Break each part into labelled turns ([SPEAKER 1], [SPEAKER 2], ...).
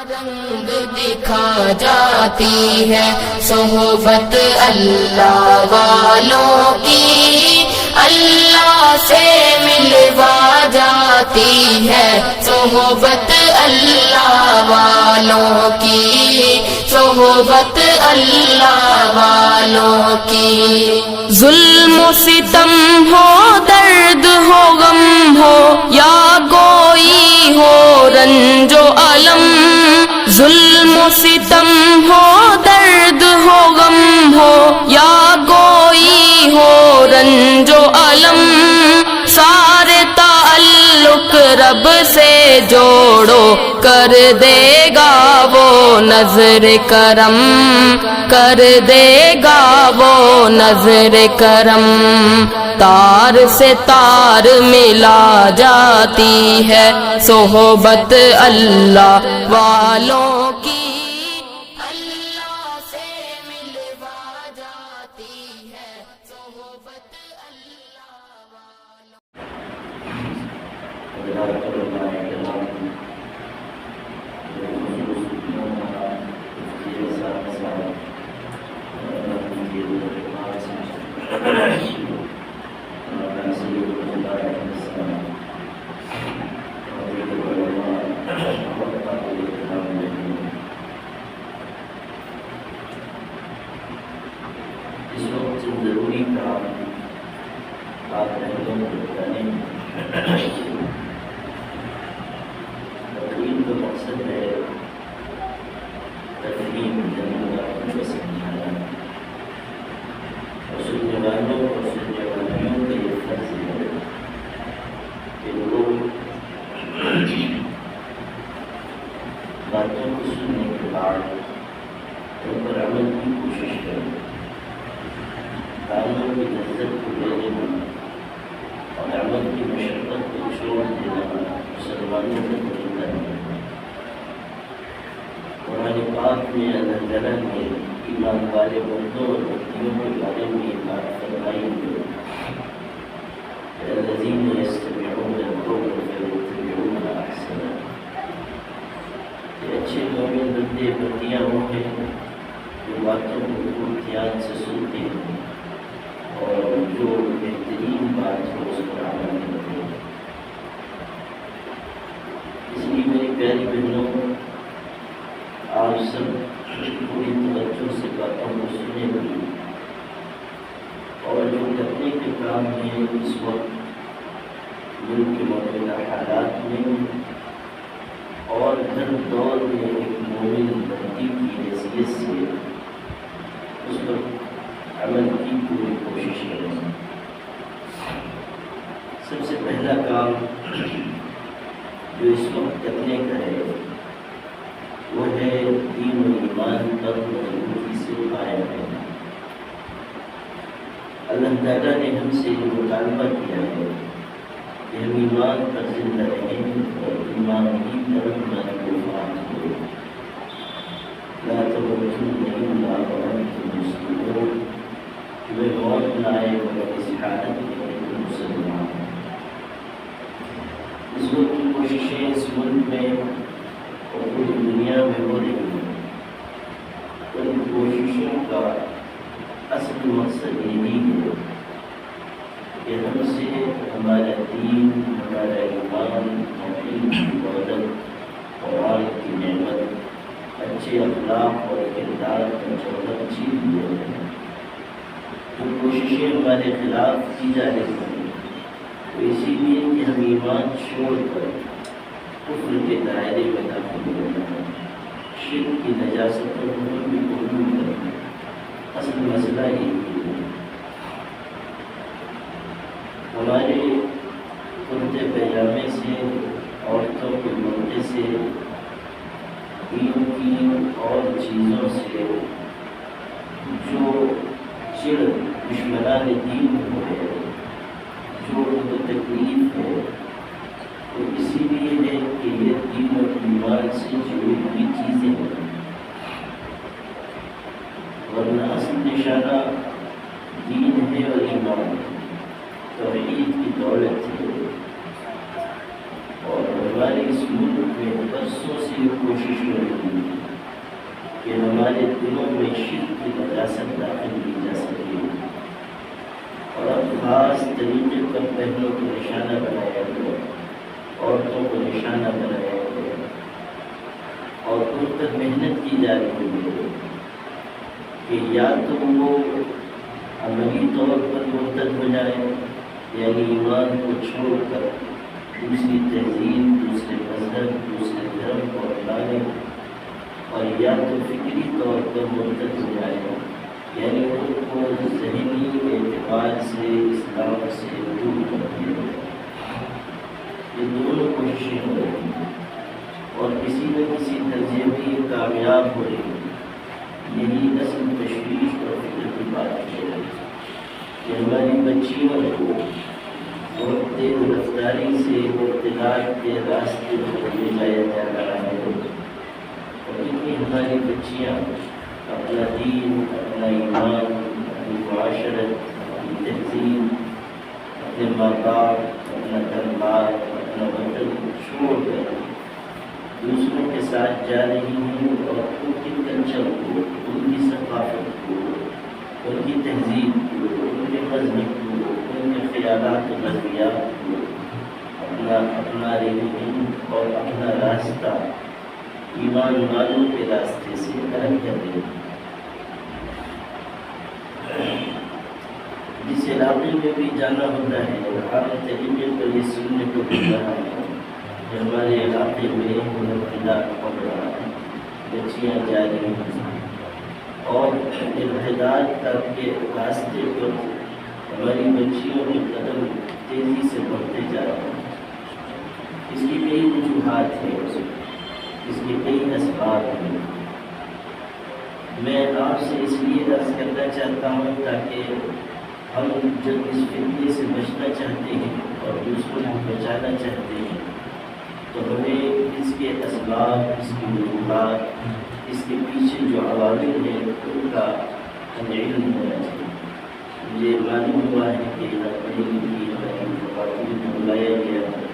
[SPEAKER 1] رنگ دکھا جاتی ہے صحبت اللہ والوں کی، اللہ سے ملوا جاتی ہے صحبت اللہ والوں کی، صحبت اللہ والوں کی۔ ظلم و ستم ہو، درد ہو، غم ہو، یا کوئی ہو رنج و الم، ظلم و ستم ہو، درد ہو، غم ہو، یا کوئی ہو رنج و الم، سارے تعلق رب سے جوڑو، کر دے گا وہ نظر کرم، کر دے گا وہ نظر کرم۔ تار سے تار ملا جاتی ہے صحبت اللہ والوں کی، اللہ سے ملوا جاتی ہے صحبت اللہ والوں
[SPEAKER 2] اس وقت ضروری کام آپ رہنوں کو بتانے تقریر کا مقصد ہے تقریر جنگل کو سمجھانا، اور سننے والوں اور سننے والیوں کا یہ فرض ہے کہ لوگ باتوں کو سننے کے بعد ان پر عمل کی کوشش کریں، کاموں کی لذت کو لے لینا اور عمل کی مشقت کو چھوڑ دینا مسلمانوں کا طریقہ ہے۔ قرآن پاک میں اللہ تعالیٰ نے ایمان والے بندوں اور بندیوں کے بارے میں یہ بات فرمائی ہے، الذین یستمعون القول فیتبعون احسنہ، کہ اچھے مومن بندے بندیاں وہ ہیں جو باتوں کو خوب دھیان سے سنتے ہیں اور جو بہترین بات ہے اس پر عمل کرتے ہیں۔ اس لیے میری پیاری بہنوں، آپ سب پوری توجہ سے باتوں کو سنے گی، اور جو کرنے کے کام ہیں اس وقت ملک کے موجودہ حالات میں اور ہر دور میں ایک مومن بندی کی حیثیت سے اس پر عمل کی پوری کوشش کریں۔ سب سے پہلا کام جو اس وقت کرنے کا ہے وہ ہے دین و ایمان پر مضبوطی سے قائم رہنا۔ اللہ تعالیٰ نے ہم سے یہ مطالبہ کیا ہے کہ ہم ایمان پر زندہ رہیں اور ایمان کی طرف مضبوط ہو۔ لا تموتن الا وانتم مسلمون، تمہیں موت نہ آئے مگر اس حالت میں کہ تم مسلمان ہو۔ اس وقت کی کوششیں اس ملک میں اور پوری دنیا میں ہو رہی ہیں، ان کوششوں کا اصل مقصد یہی ہے کہ ہم سے ہمارا دین، ہمارا ایمان، توحید کی دولت، قرآن کی نعمت، اچھے اخلاق اور کردار کا جوہر چھین لیا جائے۔ جو کوششیں ہمارے خلاف کی جا رہی ہیں وہ اسی لیے کہ ہم ایمان چھوڑ کر کفر کے دائرے میں داخل ہو رہے ہیں، شرک کی نجاست پر بھی قبول کریں۔ اصل مسئلہ یہی ہے۔ ہمارے کرتے پیجامے سے، عورتوں کے برقعے سے، دین کی اور چیزوں سے جو چڑ دشمنان دین ہو ہے، جو ان کو تکلیف ہے، وہ اسی لیے ہے کہ یہ دین اور ایمان سے جڑی ہوئی چیزیں ہیں، ورنہ اصل نشانہ دین ہے اور ایمان ہے، توحید کی دولت ہے۔ اور ہمارے اس ملک میں برسوں سے یہ کوشش ہو رہی ہے کہ ہمارے دلوں میں شرک کی نجاست داخل کی جا سکے، اور اب خاص طریقے پر پہلوں کو نشانہ بنایا گیا، عورتوں کو نشانہ بنایا گیا، اور ان پر محنت کی جا رہی ہے کہ یا تو وہ عملی طور پر مرتد ہو جائے، یعنی ایمان کو چھوڑ کر دوسری تہذیب، دوسرے مذہب، دوسرے دھرم کو اپنا لیں، اور یا تو فکری طور پر مرتد ہو جائے، یعنی ان کو ذہنی اعتبار سے اسلام سے دور کر دیا جائے۔ یہ دونوں کوششیں ہو رہی ہیں اور کسی نہ کسی درجے میں یہ کامیاب ہو رہی ہے۔ یہی اصل تشویش اور فکر کی بات ہے کہ ہماری بچیوں کو بہت تیز رفتاری سے ابتداء کے راستے پر لے جایا جا رہا ہے، اور اتنی ہماری بچیاں اپنا دین، اپنا ایمان، اپنی معاشرت، اپنی تہذیب، اپنے ماں باپ، اپنا گھر بار، اپنا وطن چھوڑ کر دوسروں کے ساتھ جا رہی ہیں، اور ان کے کلچر کو، ان کی ثقافت کو، ان کی تہذیب کو، ان کے مذہب کو، ان کے خیالات و نظریات کو اپنا رہی ہیں، اور اپنا راستہ ایمان والوں کے راستے سے الگ کر رہی ہیں۔ جس علاقے میں بھی جانا ہوتا ہے، عام طریقے پر یہ سننے کو مل رہا ہے کہ ہمارے علاقے میں ابتداء ہو رہا ہے، بچیاں جا رہی ہیں، اور ابتداء کے راستے پر ہماری بچیوں کے قدم تیزی سے بڑھتے جا رہے ہیں۔ اس کی کئی وجوہات ہیں، اس کے کئی اسباب ہیں۔ میں آپ سے اس لیے عرض کرنا چاہتا ہوں تاکہ ہم جب اس فتنے سے بچنا چاہتے ہیں اور دوسروں کو بچانا چاہتے ہیں تو ہمیں اس کے اسباب، اس کی وجوہات، اس کے پیچھے جو عوامل ہیں ان کا ہمیں علم ہونا چاہیے۔ مجھے معلوم ہوا ہے کہ پڑھی لکھی ہماری خواتین کو بلایا گیا ہے،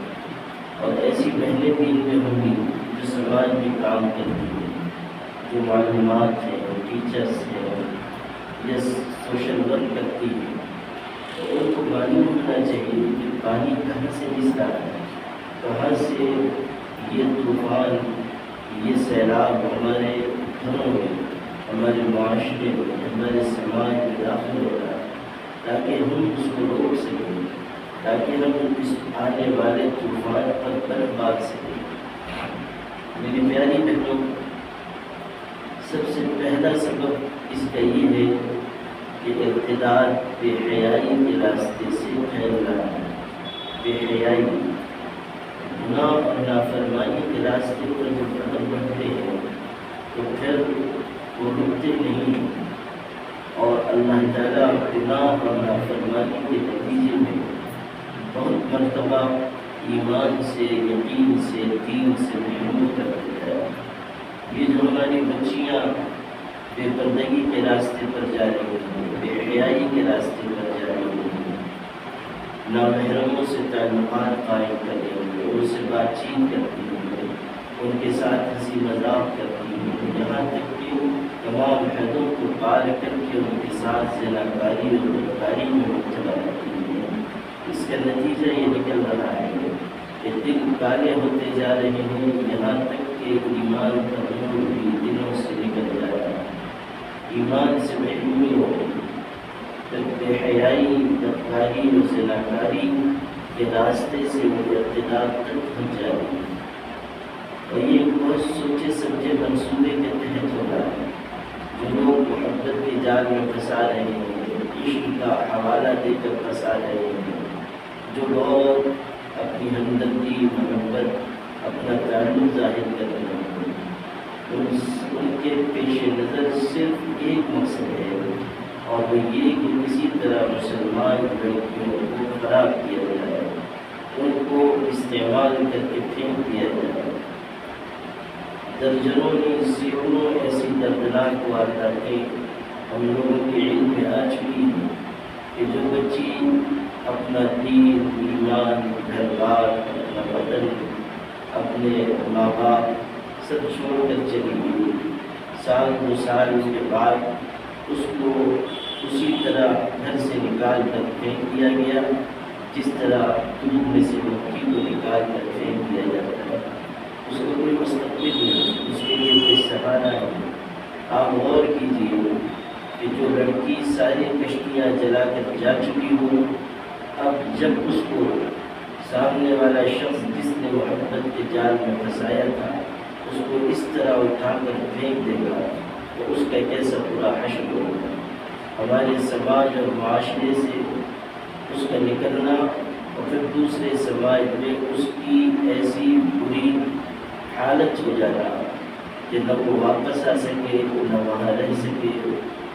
[SPEAKER 2] اور ایسی بہنیں بھی ان میں ہوں گی جو سماج میں کام کرتی ہیں، جو معلومات ہیں، ٹیچرس ہیں یا سوشل ورک کرتی ہیں، تو ان کو معلوم ہونا چاہیے کہ پانی کہاں سے رس رہا ہے، کہاں سے یہ طوفان، یہ سیلاب ہمارے گھروں میں، ہمارے معاشرے میں، ہمارے سماج میں داخل ہو رہا ہے، تاکہ ہم اس کو روک سکیں، تاکہ ہم اس آنے والے طوفان پر برف بار سکیں۔ میری پیاری بہنوں، سب سے پہلا سبب اس کا یہ ہے کہ ارتداد بے حیائی کے راستے سے پھیل رہا ہے۔ بے حیائی، گناہ اور نافرمانی کے راستے پر جب قدم بڑھتے ہیں تو پھر وہ رکتے نہیں، اور اللہ تعالیٰ گناہ اور نافرمانی کے نتیجے میں بہت مرتبہ ایمان سے، یقین سے، دین سے محروم کر دیتا ہے۔ یہ جو ہماری بچیاں بے پردگی کے راستے پر جا رہی ہیں، بے حیائی کے راستے پر جا رہی ہیں، نامحرموں سے تعلقات قائم کر رہی ہیں، ان سے بات چیت کرتی ہیں، ان کے ساتھ ہنسی مذاق کرتی ہیں، یہاں تک کہ تمام حدوں کو پار کر کے ان کے ساتھ زناکاری اور بدکاری میں مبتلا ہوتی ہیں۔ اس کا نتیجہ یہ نکل رہا ہے کہ دل کالے ہوتے جا رہے ہیں، یہاں تک کہ ایمان کا نور بھی دلوں سے نکل جا رہا ہے، ایمان سے محرومی ہو گئی، بے حیائی، بدکاری اور زناکاری کے راستے سے وہ ارتداد تک پہنچ جا رہی ہے۔ اور یہ بہت سوچے سمجھے منصوبے کے تحت ہو رہا ہے۔ جو لوگ محبت کے جال میں پھنسا رہے ہیں، عشق کا حوالہ دے کر پھنسا رہے ہیں، جو لوگ اپنی ہمدردی، محبت، اپنا تعلق ظاہر کر رہے ہیں، ان کے پیش نظر صرف ایک مقصد ہے، اور وہ یہ کہ کسی طرح مسلمان لڑکیوں کو خراب کیا جائے، ان کو استعمال کر کے پھینک دیا جائے۔ درجنوں سینکڑوں ایسی دردناک وارداتیں ہم لوگوں کے علم میں آ چکی ہیں کہ جو بچی اپنا دین، ایمان، گھر بار، اپنا وطن اپنے ماں باپ سب چھوڑ کر چلی گئی۔ سال 2 سال کے بعد اس کو اسی طرح گھر سے نکال کر پھینک دیا گیا جس طرح دودھ میں سے مکھی کو نکال کر پھینک دیا جاتا ہے۔ اس کو کوئی مستقبل نہیں، اس کے لیے کوئی سہارا نہیں۔ آپ غور کیجیے کہ جو لڑکی ساری کشتیاں جلا کر جا چکی ہو، اب جب اس کو سامنے والا شخص جس نے محبت کے جال میں پھنسایا تھا اس کو اس طرح اٹھا کر پھینک دے گا تو اس کا کیسا برا حشر ہوگا۔ ہمارے سماج اور معاشرے سے اس کا نکلنا اور پھر دوسرے سماج میں اس کی ایسی بری حالت ہو جانا کہ نہ وہ واپس آ سکے، نہ وہاں رہ سکے،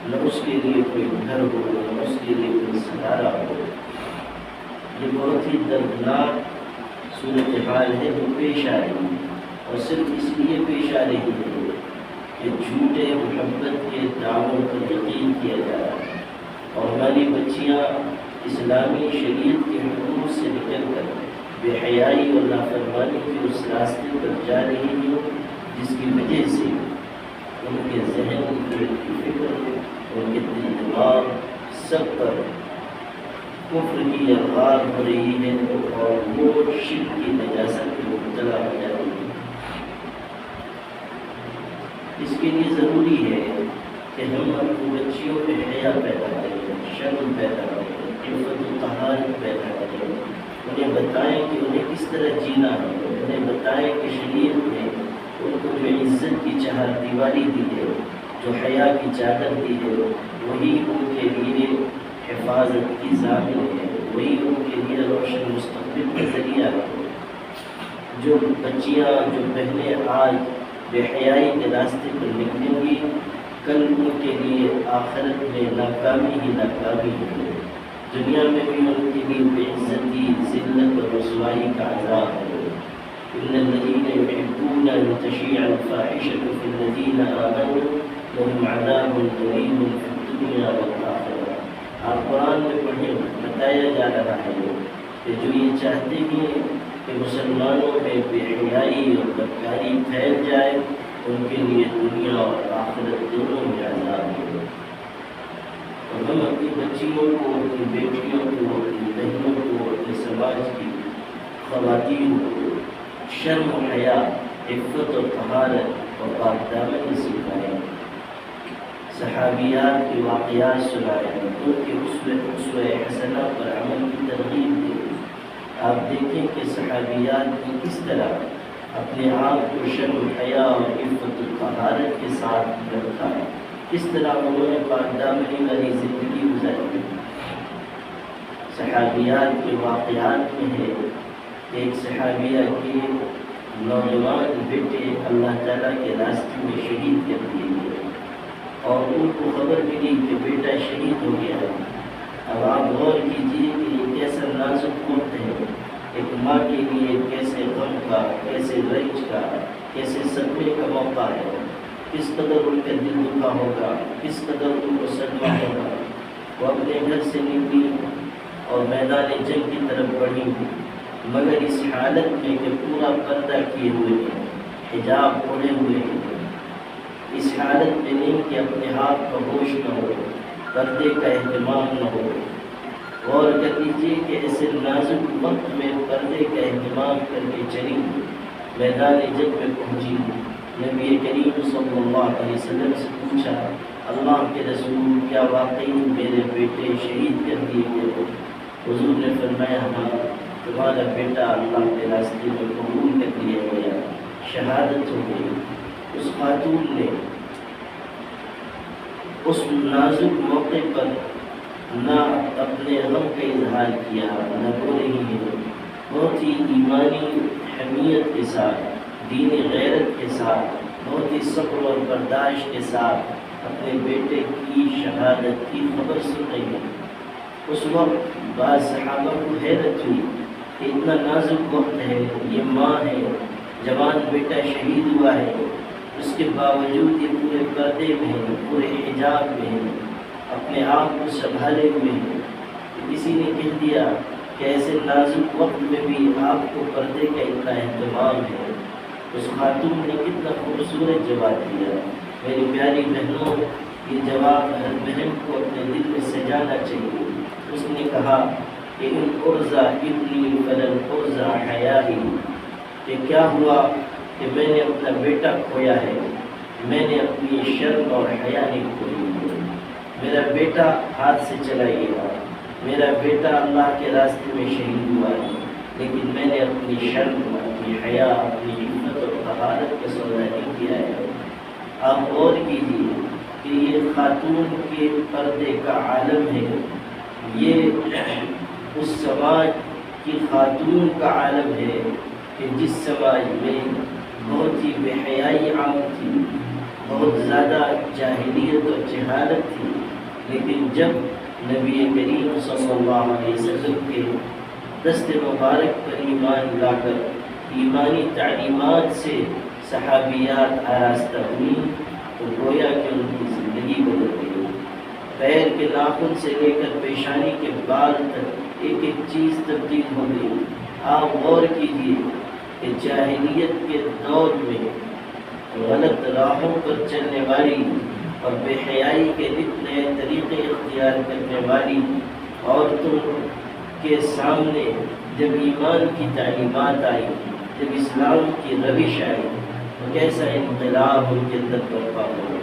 [SPEAKER 2] نہ اس کے لیے کوئی گھر ہو، نہ اس کے لیے کوئی سہارا ہو۔ یہ بہت ہی دردناک صورتحال ہے جو پیش آ رہی ہے، اور صرف اس لیے پیش آ رہی ہے کہ جھوٹے محبت کے دعووں پر یقین کیا جا رہا ہے، اور ہماری بچیاں اسلامی شریعت کے حدود سے نکل کر بے حیائی اور نافرمانی کے اس راستے پر جا رہی ہیں جس کی وجہ سے ان کے ذہن، ان کی فکر، ان کے دل دماغ سب پر کفر کی الغار ہو رہی ہے اور وہ شرک کی نجاست میں مبتلا ہو جا رہی ہے۔ اس کے لیے ضروری ہے کہ ہم اپنی بچیوں میں حیا پیدا کریں، شرم پیدا کریں، عفت و طہارت پیدا کریں، انہیں بتائیں کہ انہیں کس طرح جینا ہے، انہیں بتائیں کہ شریعت نے ان کو جو عزت کی چہار دیواری دی ہے، جو حیا کی چادر دی ہے، وہی ان کے لیے حفاظت کی ضامن ہے، وہی ان کے لیے روشن مستقبل کا ذریعہ ہے۔ جو بچیاں، جو بہنیں آج بے حیائی کے راستے پر نکلیں گی، کل ان کے لیے آخرت میں ناکامی ہی ناکامی ہے۔ دنیا میں بھی ان کے لیے بے عزتی، ذلت اور رسوائی کا عذاب ہے۔ ان الذین یحبون ان تشیع الفاحشة فی الذین آمنوا لهم عذاب غلیظ فی الدنیا والآخرہ۔ آپ قرآن میں پڑھیں، بتایا جا رہا ہے کہ جو یہ چاہتے ہیں کہ مسلمانوں میں بے حیائی اور بدکاری پھیل جائے، ان کے لیے دنیا اور آخرت دونوں میں عذاب ہے۔ اور ہم اپنی بچیوں کو، اپنی بیٹیوں کو، اپنی بہنوں کو، اپنے سماج کی خواتین کو شرم و حیا، عفت اور طہارت اور پاک دامنی سکھائیں، صحابیات کے واقعات سنائیں، ان کے اسوہ حسنہ پر عمل کی ترغیب دیں۔ آپ دیکھیں کہ صحابیات نے کس طرح اپنے آپ کو شرم، حیا اور عفت و طہارت کے ساتھ رکھا، کس طرح انہوں نے پاک دامنی والی زندگی گزاری۔ صحابیات کے واقعات میں ہے کہ ایک صحابیہ کے نوجوان بیٹے اللہ تعالیٰ کے راستے میں شہید کر دیے گئے، اور ان کو خبر ملی کہ بیٹا شہید ہو گیا ہے۔ اب آپ غور کیجیے کہ یہ کیسا نازک وقت ہے، ایک ماں کے لیے کیسے غم کا، کیسے رنج کا، کیسے صدمے کا موقع ہے، کس قدر ان کا دل دکھا ہوگا، کس قدر ان کو صدمہ ہوگا۔ وہ اپنے گھر سے نکلی اور میدان جنگ کی طرف بڑھی، مگر اس حالت میں کہ پورا پردہ کیے ہوئے ہیں، حجاب اوڑھے ہوئے ہیں، اس حالت میں نہیں کہ اپنے ہاتھ کا ہوش نہ ہو، پردے کا اہتمام نہ ہو۔ غور کر لیجیے کہ ایسے نازک وقت میں پردے کا اہتمام کر کے چلی، میدان جنگ میں پہنچی، نبی کریم صلی اللہ علیہ وسلم سے پوچھا، اللہ کے رسول کیا واقعی میرے بیٹے شہید کر دیے گئے؟ حضور نے فرمایا ہاں، تمہارا بیٹا اللہ کے راستے میں قبول کر لیا گیا، شہادت ہو گئی۔ اس خاتون نے اس نازک موقع پر نہ اپنے غم کا اظہار کیا، نہ رو رہی ہے، بہت ہی ایمانی حمیت کے ساتھ، دینی غیرت کے ساتھ، بہت ہی صبر اور برداشت کے ساتھ اپنے بیٹے کی شہادت کی خبر سن رہی ہے۔ اس وقت بعض صحابہ کو حیرت ہوئی کہ اتنا نازک وقت ہے، یہ ماں ہے، جوان بیٹا شہید ہوا ہے، اس کے باوجود یہ پورے پردے میں ہے، پورے حجاب میں ہے، اپنے آپ کو سنبھالے ہوئے ہیں۔ کسی نے کہہ دیا کہ ایسے نازک وقت میں بھی آپ کو پردے کا اتنا اہتمام ہے، اس خاتون نے کتنا خوبصورت جواب دیا. میری پیاری بہنوں، یہ جواب ہر بہن کو اپنے دل میں سجانا چاہیے. اس نے کہا کہ ان عرضہ ابنی فلن عرضہ حیائی، کہ کیا ہوا کہ میں نے اپنا بیٹا کھویا ہے، میں نے اپنی شرم اور حیا نہیں کھوئی. میرا بیٹا ہاتھ سے چلا گیا، میرا بیٹا اللہ کے راستے میں شہید ہوا ہے، لیکن میں نے اپنی شرم، اپنی حیا، اپنی عزت اور طہارت کا سودا نہیں کیا ہے. آپ غور کیجیے کہ یہ خاتون کے پردے کا عالم ہے، یہ اس سماج کی خاتون کا عالم ہے کہ جس سماج میں بہت ہی بے حیائی عام تھی، بہت زیادہ جاہلیت اور جہالت تھی. لیکن جب نبی کریم صلی اللہ علیہ وسلم کے دست مبارک پر ایمان لا کر ایمانی تعلیمات سے صحابیات آراستہ ہوئی تو گویا کہ ان کی زندگی بدل گئی. پیر کے ناخن سے لے کر پیشانی کے بال تک ایک ایک چیز تبدیل ہو گئی. آپ غور کیجیے کہ جاہلیت کے دور میں غلط راہوں پر چلنے والی اور بے حیائی کے نئے طریقے اختیار کرنے والی عورتوں کے سامنے جب ایمان کی تعلیمات آئی، جب اسلام کی روش آئی تو کیسا انقلاب ان کے اندر برپا ہوا.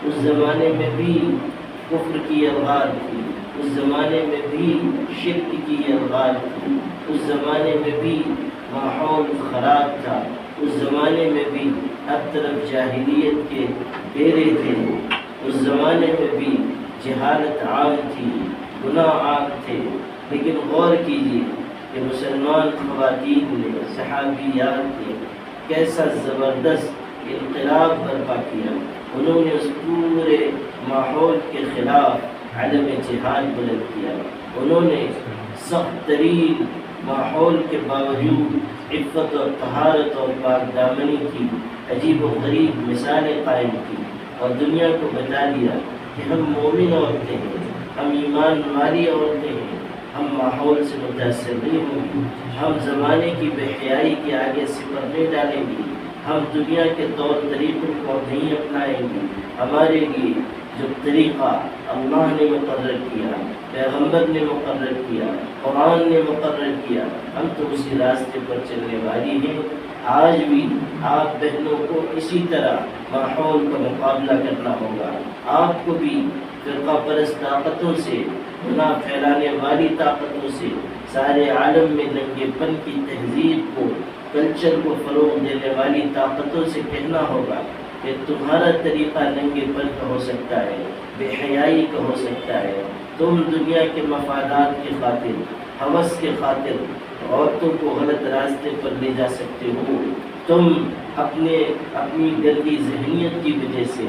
[SPEAKER 2] اس زمانے میں بھی کفر کی الغار تھی، اس زمانے میں بھی شرک کی الغار تھی، اس زمانے میں بھی ماحول خراب تھا، اس زمانے میں بھی ہر طرف جاہلیت کے ڈیرے تھے، اس زمانے میں بھی جہالت عام تھی، گناہ عام تھے. لیکن غور کیجیے کہ مسلمان خواتین نے، صحابیات نے کیسا زبردست انقلاب برپا کیا. انہوں نے اس پورے ماحول کے خلاف عدم جہاد بلند کیا. انہوں نے سخت ترین ماحول کے باوجود عفت اور طہارت اور پاک دامنی کی عجیب و غریب مثالیں قائم کی اور دنیا کو بتا دیا کہ ہم مومن عورتیں ہیں، ہم ایمان والی عورتیں ہیں، ہم ماحول سے متاثر نہیں ہوں گی، ہم زمانے کی بے حیائی کے آگے سپر نہیں ڈالیں گی، ہم دنیا کے طور طریقوں کو نہیں اپنائیں گی. ہمارے لیے جو طریقہ اللہ نے مقرر کیا، پیغمبر نے مقرر کیا، قرآن نے مقرر کیا، ہم تو اسی راستے پر چلنے والی ہیں. آج بھی آپ بہنوں کو اسی طرح ماحول کا مقابلہ کرنا ہوگا. آپ کو بھی فرقہ پرست طاقتوں سے، گناہ پھیلانے والی طاقتوں سے، سارے عالم میں ننگے پن کی تہذیب کو، کلچر کو فروغ دینے والی طاقتوں سے کہنا ہوگا کہ تمہارا طریقہ ننگے پن کا ہو سکتا ہے، بے حیائی کا ہو سکتا ہے. تم دنیا کے مفادات کی خاطر، ہوس کے خاطر عورتوں کو غلط راستے پر لے جا سکتے ہو. تم اپنی گندی ذہنیت کی وجہ سے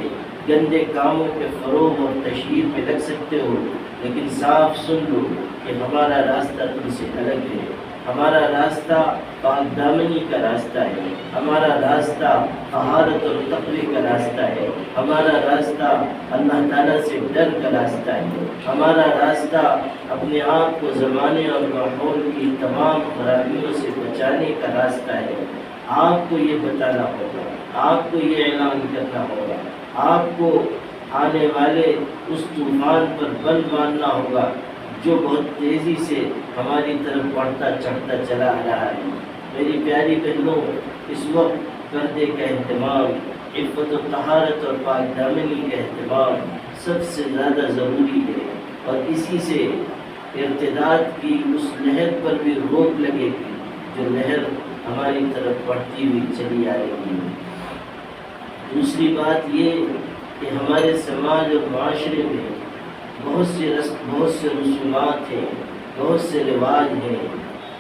[SPEAKER 2] گندے کاموں کے فروغ اور تشہیر میں لگ سکتے ہو. لیکن صاف سن لو کہ ہمارا راستہ تم سے الگ ہے. ہمارا راستہ پاک دامنی کا راستہ ہے، ہمارا راستہ طہارت اور تقوی کا راستہ ہے، ہمارا راستہ اللہ تعالیٰ سے ڈر کا راستہ ہے، ہمارا راستہ اپنے آپ کو زمانے اور ماحول کی تمام خرابیوں سے بچانے کا راستہ ہے. آپ کو یہ بتانا ہوگا، آپ کو یہ اعلان کرنا ہوگا، آپ کو آنے والے اس طوفان پر بل باندھنا ہوگا جو بہت تیزی سے ہماری طرف بڑھتا چڑھتا چلا آ رہا ہے. میری پیاری بہنوں، اس وقت پردے کا اہتمام، عفت و طہارت اور پاک دامنی کا اہتمام سب سے زیادہ ضروری ہے، اور اسی سے ارتداد کی اس لہر پر بھی روک لگے گی جو لہر ہماری طرف بڑھتی ہوئی چلی آ رہی ہے. دوسری بات یہ کہ ہمارے سماج اور معاشرے میں بہت سے رسومات ہیں، بہت سے رواج ہیں،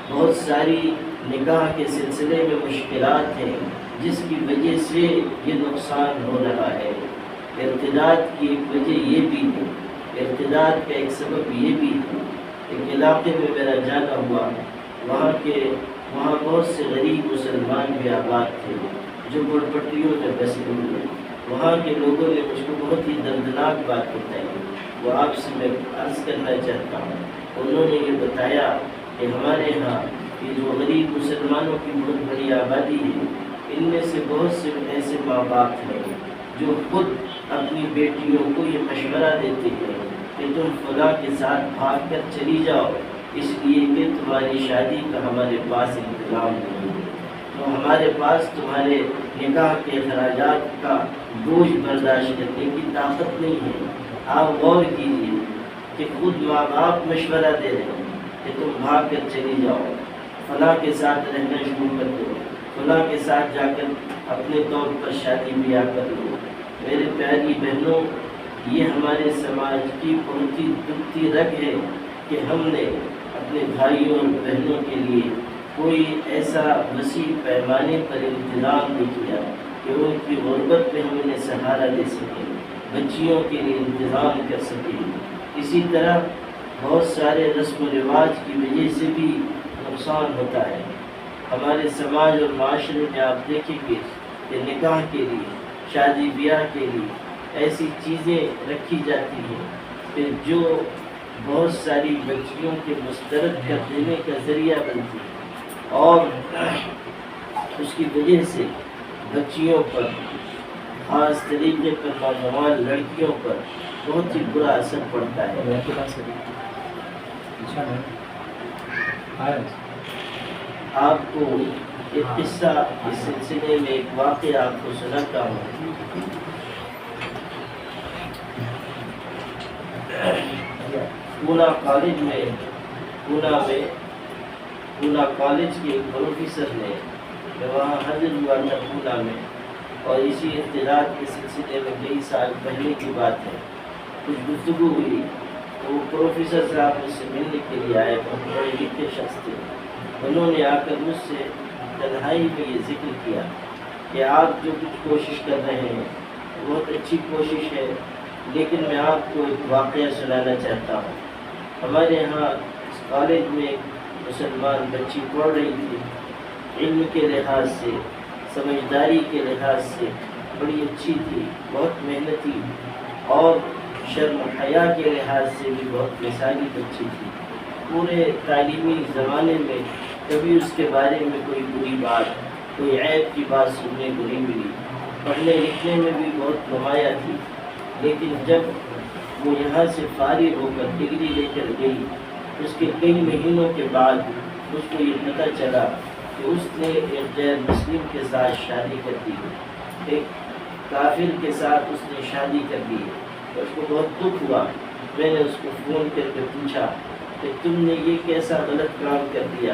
[SPEAKER 2] بہت ساری نکاح کے سلسلے میں مشکلات ہیں جس کی وجہ سے یہ نقصان ہو رہا ہے. ارتداد کی ایک وجہ یہ بھی ہے، ارتداد کا ایک سبب یہ بھی ہے. ایک علاقے میں میرا جانا ہوا، وہاں بہت سے غریب مسلمان بھی آباد تھے جو گڑ پٹریوں میں بسے ہوئے. وہاں کے لوگوں نے مجھ کو بہت ہی دردناک بات بتائی، وہ آپ سے میں عرض کرنا چاہتا ہوں. انہوں نے یہ بتایا کہ ہمارے ہاں یہ جو غریب مسلمانوں کی بہت بڑی آبادی ہے، ان میں سے بہت سے ایسے ماں باپ ہیں جو خود اپنی بیٹیوں کو یہ مشورہ دیتے ہیں کہ تم فلاں کے ساتھ بھاگ کر چلی جاؤ، اس لیے کہ تمہاری شادی کا ہمارے پاس انتظام نہیں ہے، تو ہمارے پاس تمہارے نکاح کے اخراجات کا بوجھ برداشت کرنے کی طاقت نہیں ہے۔ آپ غور کیجیے کہ خود ماں باپ مشورہ دے رہے ہیں کہ تم بھاگ کر چلی جاؤ، فلاں کے ساتھ رہنا شروع کر دو، فلاں کے ساتھ جا کر اپنے طور پر شادی بیاہ کر لو۔ میرے پیاری بہنوں، یہ ہمارے سماج کی بہت ہی دکھتی رگ ہے کہ ہم نے اپنے بھائیوں اور بہنوں کے لیے کوئی ایسا وسیع پیمانے پر انتظام نہیں کیا کہ ان کی غربت میں ہم انہیں سہارا دے سکیں، بچیوں کے لیے انتظام کر سکیں۔ اسی طرح بہت سارے رسم و رواج کی وجہ سے بھی نقصان ہوتا ہے۔ ہمارے سماج اور معاشرے میں آپ دیکھیں گے کہ نکاح کے لیے، شادی بیاہ کے لیے ایسی چیزیں رکھی جاتی ہیں کہ جو بہت ساری بچیوں کے مسترد کر دینے کا ذریعہ بنتی ہے، اور اس کی وجہ سے بچیوں پر، خاص طریقے پر نوجوان لڑکیوں پر بہت ہی برا اثر پڑتا ہے۔ آپ کو ایک قصہ اس سلسلے میں، ایک واقعہ آپ کو سناتا ہوں۔ پونا کالج میں، پونا کالج کے ایک پروفیسر نے، وہاں حاضر ہوا تھا پونا میں، اور اسی اختلاط کے سلسلے میں کئی سال پہلے کی بات ہے، کچھ گفتگو ہوئی تو وہ پروفیسر صاحب مجھ سے ملنے کے لیے آئے، بہت بڑے لکھے شخص تھے۔ انہوں نے آ کر مجھ سے تنہائی میں یہ ذکر کیا کہ آپ جو کچھ کوشش کر رہے ہیں بہت اچھی کوشش ہے، لیکن میں آپ کو ایک واقعہ سنانا چاہتا ہوں۔ ہمارے یہاں اس کالج میں ایک مسلمان بچی پڑھ رہی تھی، علم کے لحاظ سے، سمجھداری کے لحاظ سے بڑی اچھی تھی، بہت محنتی، اور شرم و حیا کے لحاظ سے بھی بہت مثالی بچی تھی۔ پورے تعلیمی زمانے میں کبھی اس کے بارے میں کوئی بری بات، کوئی عیب کی بات سننے کو نہیں ملی، پڑھنے لکھنے میں بھی بہت نمایاں تھی۔ لیکن جب وہ یہاں سے فارغ ہو کر ڈگری لے کر گئی، اس کے کئی مہینوں کے بعد اس کو یہ پتہ چلا کہ اس نے ایک غیر مسلم کے ساتھ شادی کر دی، ایک کافر کے ساتھ اس نے شادی کر دی۔ اس کو بہت دکھ ہوا۔ میں نے اس کو فون کر کے پوچھا کہ تم نے یہ کیسا غلط کام کر دیا،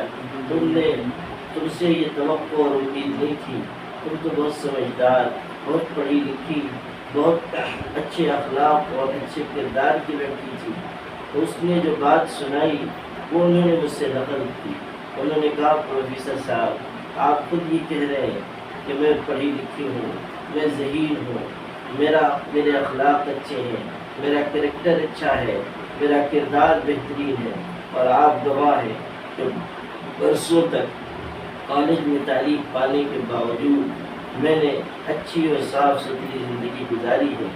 [SPEAKER 2] تم سے یہ توقع اور امید نہیں تھی، تم تو بہت سمجھدار، بہت پڑھی لکھی، بہت اچھے اخلاق اور اچھے کردار کی لڑکی تھی۔ تو اس نے جو بات سنائی وہ انہوں نے مجھ سے نقل کی۔ انہوں نے کہا پروفیسر صاحب، آپ خود یہ کہہ رہے ہیں کہ میں پڑھی لکھی ہوں، میں ذہین ہوں، میرے اخلاق اچھے ہیں، میرا کریکٹر اچھا ہے، میرا کردار بہترین ہے، اور آپ گواہ ہیں کہ برسوں تک کالج میں تعلیم پانے کے باوجود میں نے اچھی اور صاف ستھری زندگی گزاری ہے،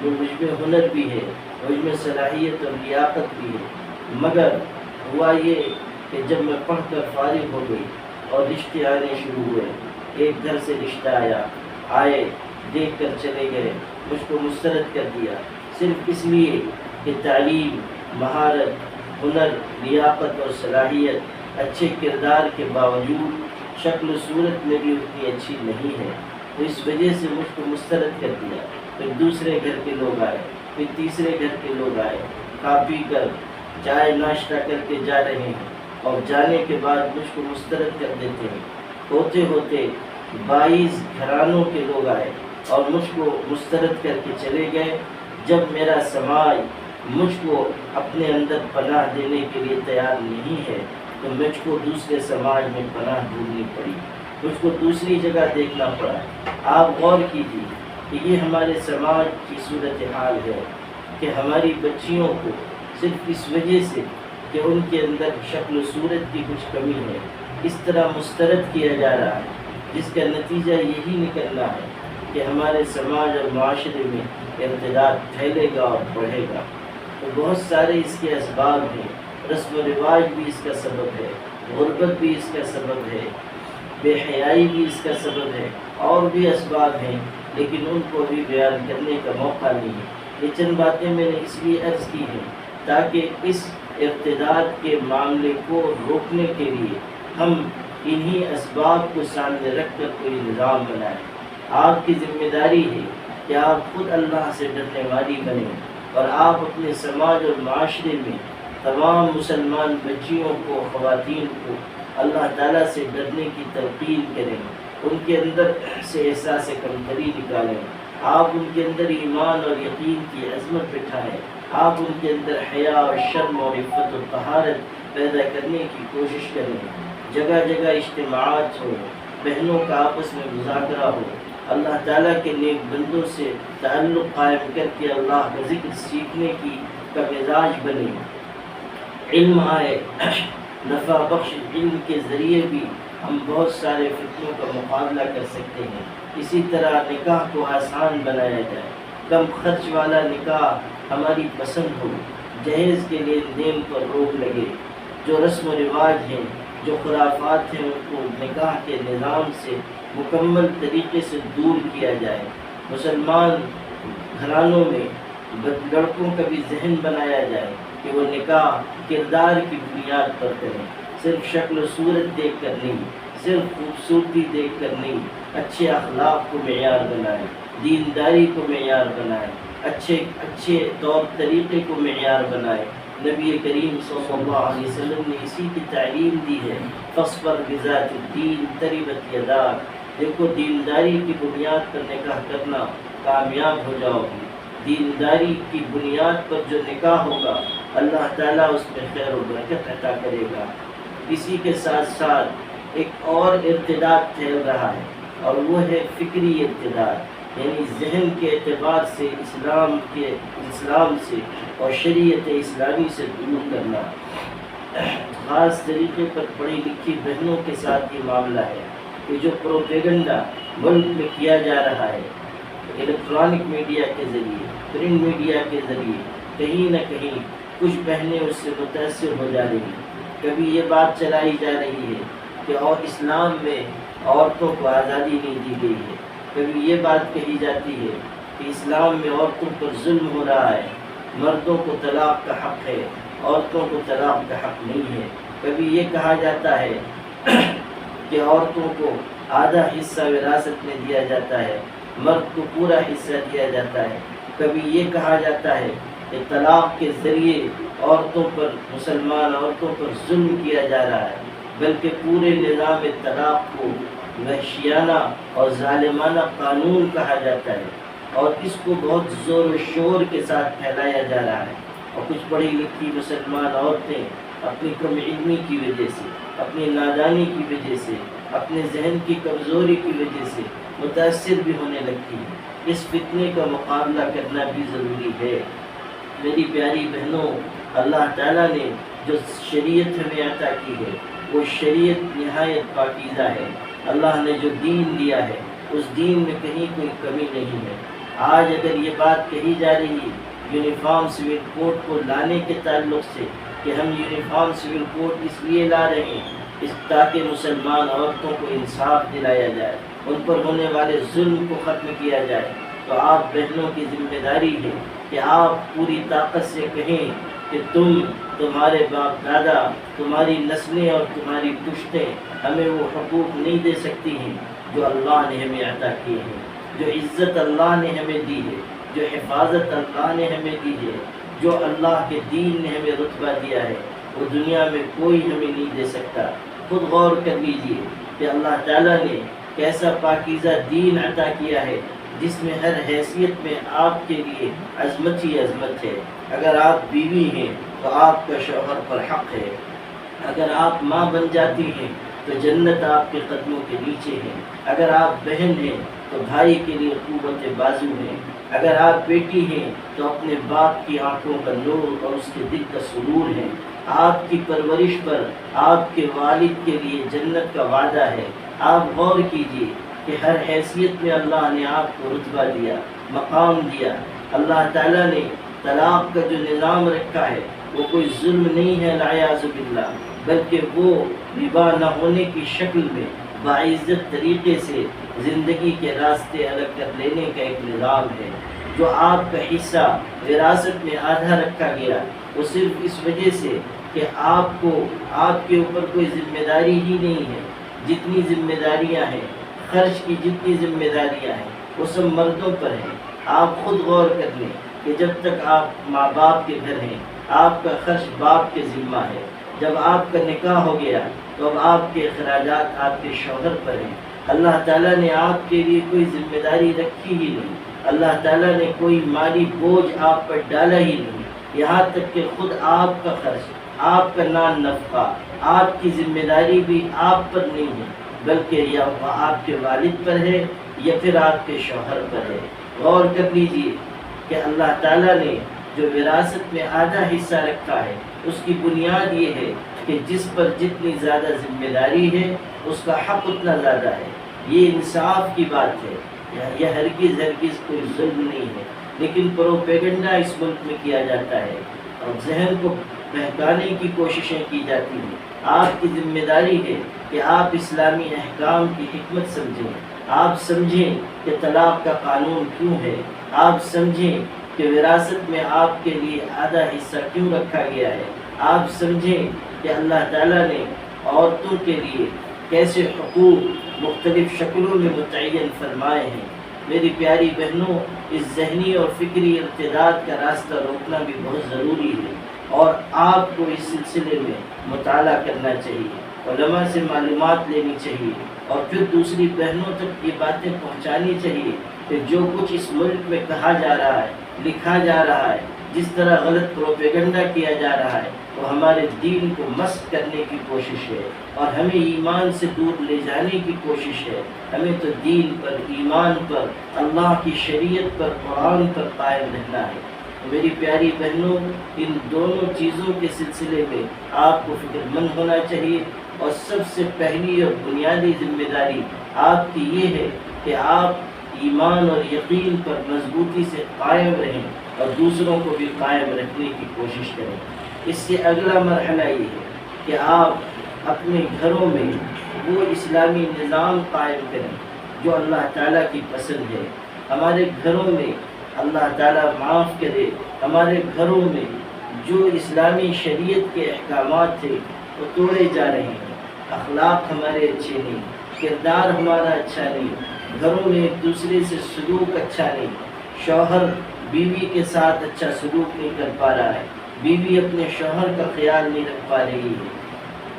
[SPEAKER 2] مجھ میں ہنر بھی ہے، مجھ میں صلاحیت اور لیاقت بھی ہے، مگر ہوا یہ کہ جب میں پڑھ کر فارغ ہو گئی اور رشتے آنے شروع ہوئے، ایک گھر سے رشتہ آئے، دیکھ کر چلے گئے، مجھ کو مسترد کر دیا، صرف اس لیے کہ تعلیم، مہارت، ہنر، لیاقت اور صلاحیت اچھے کردار کے باوجود شکل و صورت میں بھی اتنی اچھی نہیں ہے، تو اس وجہ سے مجھ کو مسترد کر دیا۔ پھر دوسرے گھر کے لوگ آئے، پھر تیسرے گھر کے لوگ آئے، کھا پی کر چائے ناشتہ کر کے جا رہے ہیں، اور جانے کے بعد مجھ کو مسترد کر دیتے ہیں۔ ہوتے ہوتے 22 گھرانوں کے لوگ آئے اور مجھ کو مسترد کر کے چلے گئے۔ جب میرا سماج مجھ کو اپنے اندر پناہ دینے کے لیے تیار نہیں ہے تو مجھ کو دوسرے سماج میں پناہ ڈھونڈنی پڑی، مجھ کو دوسری جگہ دیکھنا پڑا۔ آپ غور کیجیے کہ یہ ہمارے سماج کی صورتحال ہے کہ ہماری بچیوں کو صرف اس وجہ سے کہ ان کے اندر شکل و صورت کی کچھ کمی ہے، اس طرح مسترد کیا جا رہا ہے، جس کا نتیجہ یہی نکلنا ہے کہ ہمارے سماج اور معاشرے میں ارتداد پھیلے گا اور بڑھے گا۔ تو بہت سارے اس کے اسباب ہیں، رسم و رواج بھی اس کا سبب ہے، غربت بھی اس کا سبب ہے، بے حیائی بھی اس کا سبب ہے، اور بھی اسباب ہیں، لیکن ان کو بھی بیان کرنے کا موقع نہیں ہے۔ یہ چند باتیں میں نے اس لیے عرض کی ہیں تاکہ اس ارتداد کے معاملے کو روکنے کے لیے ہم انہی اسباب کو سامنے رکھ کر کوئی نظام بنائیں۔ آپ کی ذمہ داری ہے کہ آپ خود اللہ سے ڈرنے والی بنیں، اور آپ اپنے سماج اور معاشرے میں تمام مسلمان بچیوں کو، خواتین کو اللہ تعالیٰ سے ڈرنے کی تلقین کریں، ان کے اندر سے احساس کمتری نکالیں، آپ ان کے اندر ایمان اور یقین کی عظمت بٹھائیں، آپ ان کے اندر حیا اور شرم اور عفت و طہارت پیدا کرنے کی کوشش کریں۔ جگہ جگہ اجتماعات ہو، بہنوں کا آپس میں مذاکرہ ہو، اللہ تعالیٰ کے نیک بندوں سے تعلق قائم کر کے اللہ کا ذکر سیکھنے کا مزاج بنے، علم آئے۔ نفع بخش علم کے ذریعے بھی ہم بہت سارے فتنوں کا مقابلہ کر سکتے ہیں۔ اسی طرح نکاح کو آسان بنایا جائے، کم خرچ والا نکاح ہماری پسند ہو، جہیز کے لین دین پر روک لگے، جو رسم و رواج ہیں، جو خرافات ہیں، ان کو نکاح کے نظام سے مکمل طریقے سے دور کیا جائے۔ مسلمان گھرانوں میں لڑکوں کا بھی ذہن بنایا جائے کہ وہ نکاح کردار کی بنیاد پر کریں، صرف شکل و صورت دیکھ کر نہیں، صرف خوبصورتی دیکھ کر نہیں، اچھے اخلاق کو معیار بنائیں، دینداری کو معیار بنائیں، اچھے طور طریقے کو معیار بنائیں۔ نبی کریم صلی اللہ علیہ وسلم نے اسی کی تعلیم دی ہے، فاصبر بذات الدین تربت یداک۔ دیکھو، دینداری کی بنیاد پر نکاح کرنا، کامیاب ہو جاؤ گی۔ دینداری کی بنیاد پر جو نکاح ہوگا، اللہ تعالیٰ اس میں خیر و برکت عطا کرے گا۔ اسی کے ساتھ ساتھ ایک اور ارتداد پھیل رہا ہے، اور وہ ہے فکری ارتداد، یعنی ذہن کے اعتبار سے اسلام سے اور شریعت اسلامی سے دور کرنا۔ خاص طریقے پر پڑھی لکھی بہنوں کے ساتھ یہ معاملہ ہے کہ جو پروپیگنڈا ملک میں کیا جا رہا ہے، الیکٹرانک میڈیا کے ذریعے، پرنٹ میڈیا کے ذریعے، کہیں نہ کہیں کچھ بہنیں اس سے متاثر ہو جا رہی ہیں۔ کبھی یہ بات چلائی جا رہی ہے کہ اور اسلام میں عورتوں کو آزادی نہیں دی گئی ہے، کبھی یہ بات کہی جاتی ہے کہ اسلام میں عورتوں پر ظلم ہو رہا ہے، مردوں کو طلاق کا حق ہے، عورتوں کو طلاق کا حق نہیں ہے۔ کبھی یہ کہا جاتا ہے کہ عورتوں کو آدھا حصہ وراثت میں دیا جاتا ہے، مرد کو پورا حصہ دیا جاتا ہے۔ کبھی یہ کہا جاتا ہے کہ طلاق کے ذریعے عورتوں پر، مسلمان عورتوں پر ظلم کیا جا رہا ہے، بلکہ پورے نظام طلاق کو وحشیانہ اور ظالمانہ قانون کہا جاتا ہے، اور اس کو بہت زور و شور کے ساتھ پھیلایا جا رہا ہے۔ اور کچھ پڑھی لکھی مسلمان عورتیں اپنی کم علمی کی وجہ سے، اپنی نادانی کی وجہ سے، اپنے ذہن کی کمزوری کی وجہ سے متاثر بھی ہونے لگتی ہیں۔ اس فتنے کا مقابلہ کرنا بھی ضروری ہے۔ میری پیاری بہنوں، اللہ تعالیٰ نے جو شریعت ہمیں عطا کی ہے، وہ شریعت نہایت پاکیزہ ہے۔ اللہ نے جو دین دیا ہے، اس دین میں کہیں کوئی کمی نہیں ہے۔ آج اگر یہ بات کہی جا رہی ہے یونیفارم سول کوڈ کو لانے کے تعلق سے کہ ہم یونیفارم سول کوڈ اس لیے لا رہے ہیں تاکہ مسلمان عورتوں کو انصاف دلایا جائے، ان پر ہونے والے ظلم کو ختم کیا جائے، تو آپ بہنوں کی ذمہ داری ہے کہ آپ پوری طاقت سے کہیں کہ تمہارے باپ دادا، تمہاری نسلیں اور تمہاری پشتیں ہمیں وہ حقوق نہیں دے سکتی ہیں جو اللہ نے ہمیں عطا کیے ہیں، جو عزت اللہ نے ہمیں دی ہے، جو حفاظت اللہ نے ہمیں دی ہے، جو اللہ کے دین نے ہمیں رتبہ دیا ہے، وہ دنیا میں کوئی ہمیں نہیں دے سکتا۔ خود غور کر لیجئے کہ اللہ تعالیٰ نے کیسا پاکیزہ دین عطا کیا ہے، جس میں ہر حیثیت میں آپ کے لیے عظمت ہی عظمت ہے۔ اگر آپ بیوی ہیں تو آپ کا شوہر پر حق ہے، اگر آپ ماں بن جاتی ہیں تو جنت آپ کے قدموں کے نیچے ہے، اگر آپ بہن ہیں تو بھائی کے لیے قوت بازو ہے، اگر آپ بیٹی ہیں تو اپنے باپ کی آنکھوں کا نور اور اس کے دل کا سرور ہے۔ آپ کی پرورش پر آپ کے والد کے لیے جنت کا وعدہ ہے۔ آپ غور کیجئے کہ ہر حیثیت میں اللہ نے آپ کو رتبہ دیا، مقام دیا۔ اللہ تعالیٰ نے طلاق کا جو نظام رکھا ہے وہ کوئی ظلم نہیں ہے، والعیاذ باللہ، بلکہ وہ ربا نہ ہونے کی شکل میں باعزت طریقے سے زندگی کے راستے الگ کر لینے کا ایک نظام ہے۔ جو آپ کا حصہ وراثت میں آدھا رکھا گیا وہ صرف اس وجہ سے کہ آپ کے اوپر کوئی ذمہ داری ہی نہیں ہے۔ جتنی ذمہ داریاں ہیں، خرچ کی جتنی ذمہ داریاں ہیں وہ سب مردوں پر ہیں۔ آپ خود غور کر لیں کہ جب تک آپ ماں باپ کے گھر ہیں آپ کا خرچ باپ کے ذمہ ہے۔ جب آپ کا نکاح ہو گیا تو اب آپ کے اخراجات آپ کے شوہر پر ہیں۔ اللہ تعالیٰ نے آپ کے لیے کوئی ذمہ داری رکھی ہی نہیں، اللہ تعالیٰ نے کوئی مالی بوجھ آپ پر ڈالا ہی نہیں، یہاں تک کہ خود آپ کا خرچ، آپ کا نان نفقہ، آپ کی ذمہ داری بھی آپ پر نہیں ہے، بلکہ یا آپ کے والد پر ہے یا پھر آپ کے شوہر پر ہے۔ غور کر لیجئے کہ اللہ تعالیٰ نے جو وراثت میں آدھا حصہ رکھا ہے اس کی بنیاد یہ ہے کہ جس پر جتنی زیادہ ذمہ داری ہے اس کا حق اتنا زیادہ ہے۔ یہ انصاف کی بات ہے، یہ ہرگز کوئی ظلم نہیں ہے، لیکن پروپیگنڈا اس ملک میں کیا جاتا ہے اور ذہن کو بہکانے کی کوششیں کی جاتی ہیں۔ آپ کی ذمہ داری ہے کہ آپ اسلامی احکام کی حکمت سمجھیں، آپ سمجھیں کہ طلاق کا قانون کیوں ہے، آپ سمجھیں کہ وراثت میں آپ کے لیے آدھا حصہ کیوں رکھا گیا ہے، آپ سمجھیں کہ اللہ تعالیٰ نے عورتوں کے لیے کیسے حقوق مختلف شکلوں میں متعین فرمائے ہیں۔ میری پیاری بہنوں، اس ذہنی اور فکری ارتداد کا راستہ روکنا بھی بہت ضروری ہے اور آپ کو اس سلسلے میں مطالعہ کرنا چاہیے، علماء سے معلومات لینی چاہیے اور پھر دوسری بہنوں تک یہ باتیں پہنچانی چاہیے کہ جو کچھ اس ملک میں کہا جا رہا ہے، لکھا جا رہا ہے، جس طرح غلط پروپیگنڈا کیا جا رہا ہے وہ ہمارے دین کو مسخ کرنے کی کوشش ہے اور ہمیں ایمان سے دور لے جانے کی کوشش ہے۔ ہمیں تو دین پر، ایمان پر، اللہ کی شریعت پر، قرآن پر قائم رہنا ہے۔ میری پیاری بہنوں، ان دونوں چیزوں کے سلسلے میں آپ کو فکر مند ہونا چاہیے اور سب سے پہلی اور بنیادی ذمہ داری آپ کی یہ ہے کہ آپ ایمان اور یقین پر مضبوطی سے قائم رہیں اور دوسروں کو بھی قائم رکھنے کی کوشش کریں۔ اس سے اگلا مرحلہ یہ ہے کہ آپ اپنے گھروں میں وہ اسلامی نظام قائم کریں جو اللہ تعالیٰ کی پسند ہے۔ ہمارے گھروں میں اللہ تعالیٰ معاف کرے، ہمارے گھروں میں جو اسلامی شریعت کے احکامات تھے وہ توڑے جا رہے ہیں، اخلاق ہمارے اچھے نہیں، کردار ہمارا اچھا نہیں، گھروں میں ایک دوسرے سے سلوک اچھا نہیں، شوہر بیوی کے ساتھ اچھا سلوک نہیں کر پا رہا ہے، بیوی اپنے شوہر کا خیال نہیں رکھ پا رہی ہے،